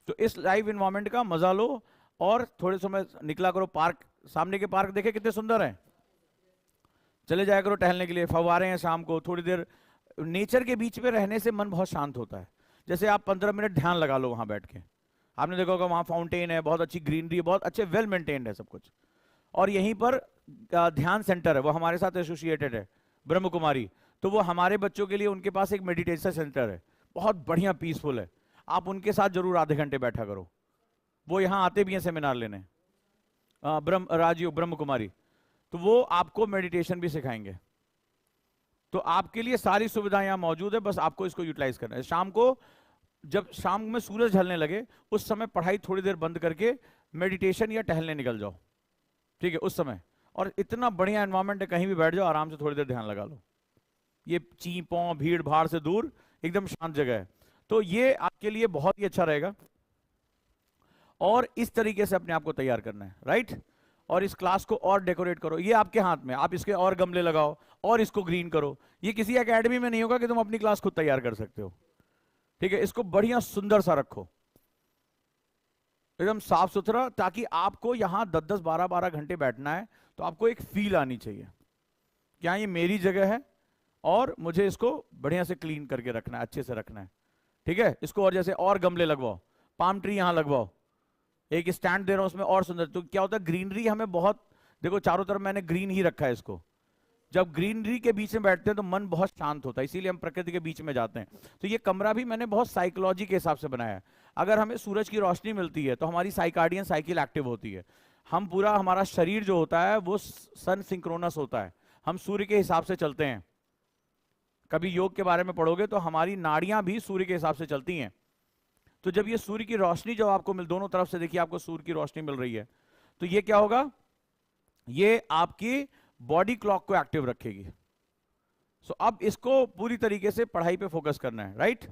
तो इस लाइव एनवायरनमेंट का मजा लो, और थोड़े समय निकला करो पार्क, सामने के पार्क देखे कितने सुंदर हैं, चले जाया करो टहलने के लिए, फव्वारे हैं शाम को, थोड़ी देर नेचर के बीच में रहने से मन बहुत शांत होता है। जैसे आप 15 मिनट ध्यान लगा लो वहां बैठ के, आपने देखा होगा वहां फाउंटेन है, बहुत अच्छी ग्रीनरी है, बहुत अच्छे वेल मेंटेन्ड है सब कुछ। और यहीं पर ध्यान सेंटर है, वो हमारे साथ एसोसिएटेड है, ब्रह्म कुमारी, तो वो हमारे बच्चों के लिए उनके पास एक मेडिटेशन सेंटर है, बहुत बढ़िया पीसफुल है। आप उनके साथ जरूर आधे घंटे बैठा करो, वो यहाँ आते भी हैं सेमिनार लेने, राजयोग ब्रह्म कुमारी, तो वो आपको मेडिटेशन भी सिखाएंगे। तो आपके लिए सारी सुविधाएं यहाँ मौजूद है, बस आपको इसको यूटिलाइज करना है। शाम को जब शाम में सूरज ढलने लगे उस समय पढ़ाई थोड़ी देर बंद करके मेडिटेशन या टहलने निकल जाओ, ठीक है, उस समय। और इतना बढ़िया एनवायरनमेंट है, कहीं भी बैठ जाओ आराम से थोड़ी देर ध्यान लगा लो, ये ची पौ भीड़ भाड़ से दूर एकदम शांत जगह है। तो ये आपके लिए बहुत ही अच्छा रहेगा, और इस तरीके से अपने आप को तैयार करना है, राइट। और इस क्लास को और डेकोरेट करो, ये आपके हाथ में, आप इसके और गमले लगाओ और इसको ग्रीन करो। ये किसी एकेडमी में नहीं होगा कि तुम अपनी क्लास खुद तैयार कर सकते हो, ठीक है। इसको बढ़िया सुंदर सा रखो, एकदम साफ सुथरा, ताकि आपको यहां 10-10 12-12 घंटे बैठना है तो आपको एक फील आनी चाहिए कि हाँ ये मेरी जगह है, और मुझे इसको बढ़िया से क्लीन करके रखना है, अच्छे से रखना है, ठीक है। इसको और जैसे और गमले लगवाओ, पाम ट्री यहां लगवाओ, एक स्टैंड दे रहा हूं उसमें और सुंदर। तो क्या होता है, ग्रीनरी हमें बहुत, देखो चारों तरफ मैंने ग्रीन ही रखा है इसको, जब ग्रीनरी के बीच में बैठते हैं तो मन बहुत शांत होता है, इसीलिए हम प्रकृति के बीच में जाते हैं। तो ये कमरा भी मैंने बहुत साइकोलॉजी के हिसाब से बनाया है। अगर हमें सूरज की रोशनी मिलती है तो हमारी साइकार्डियन साइकिल एक्टिव होती है, हम पूरा, हमारा शरीर जो होता है वो सन सिंक्रोनस होता है, हम सूर्य के हिसाब से चलते हैं। कभी योग के बारे में पढ़ोगे तो हमारी नाड़ियां भी सूर्य के हिसाब से चलती हैं। तो जब ये सूर्य की रोशनी जब आपको दोनों तरफ से देखिए आपको सूर्य की रोशनी मिल रही है, तो ये क्या होगा, ये आपकी बॉडी क्लॉक को एक्टिव रखेगी। सो अब इसको पूरी तरीके से पढ़ाई पे फोकस करना है, राइट?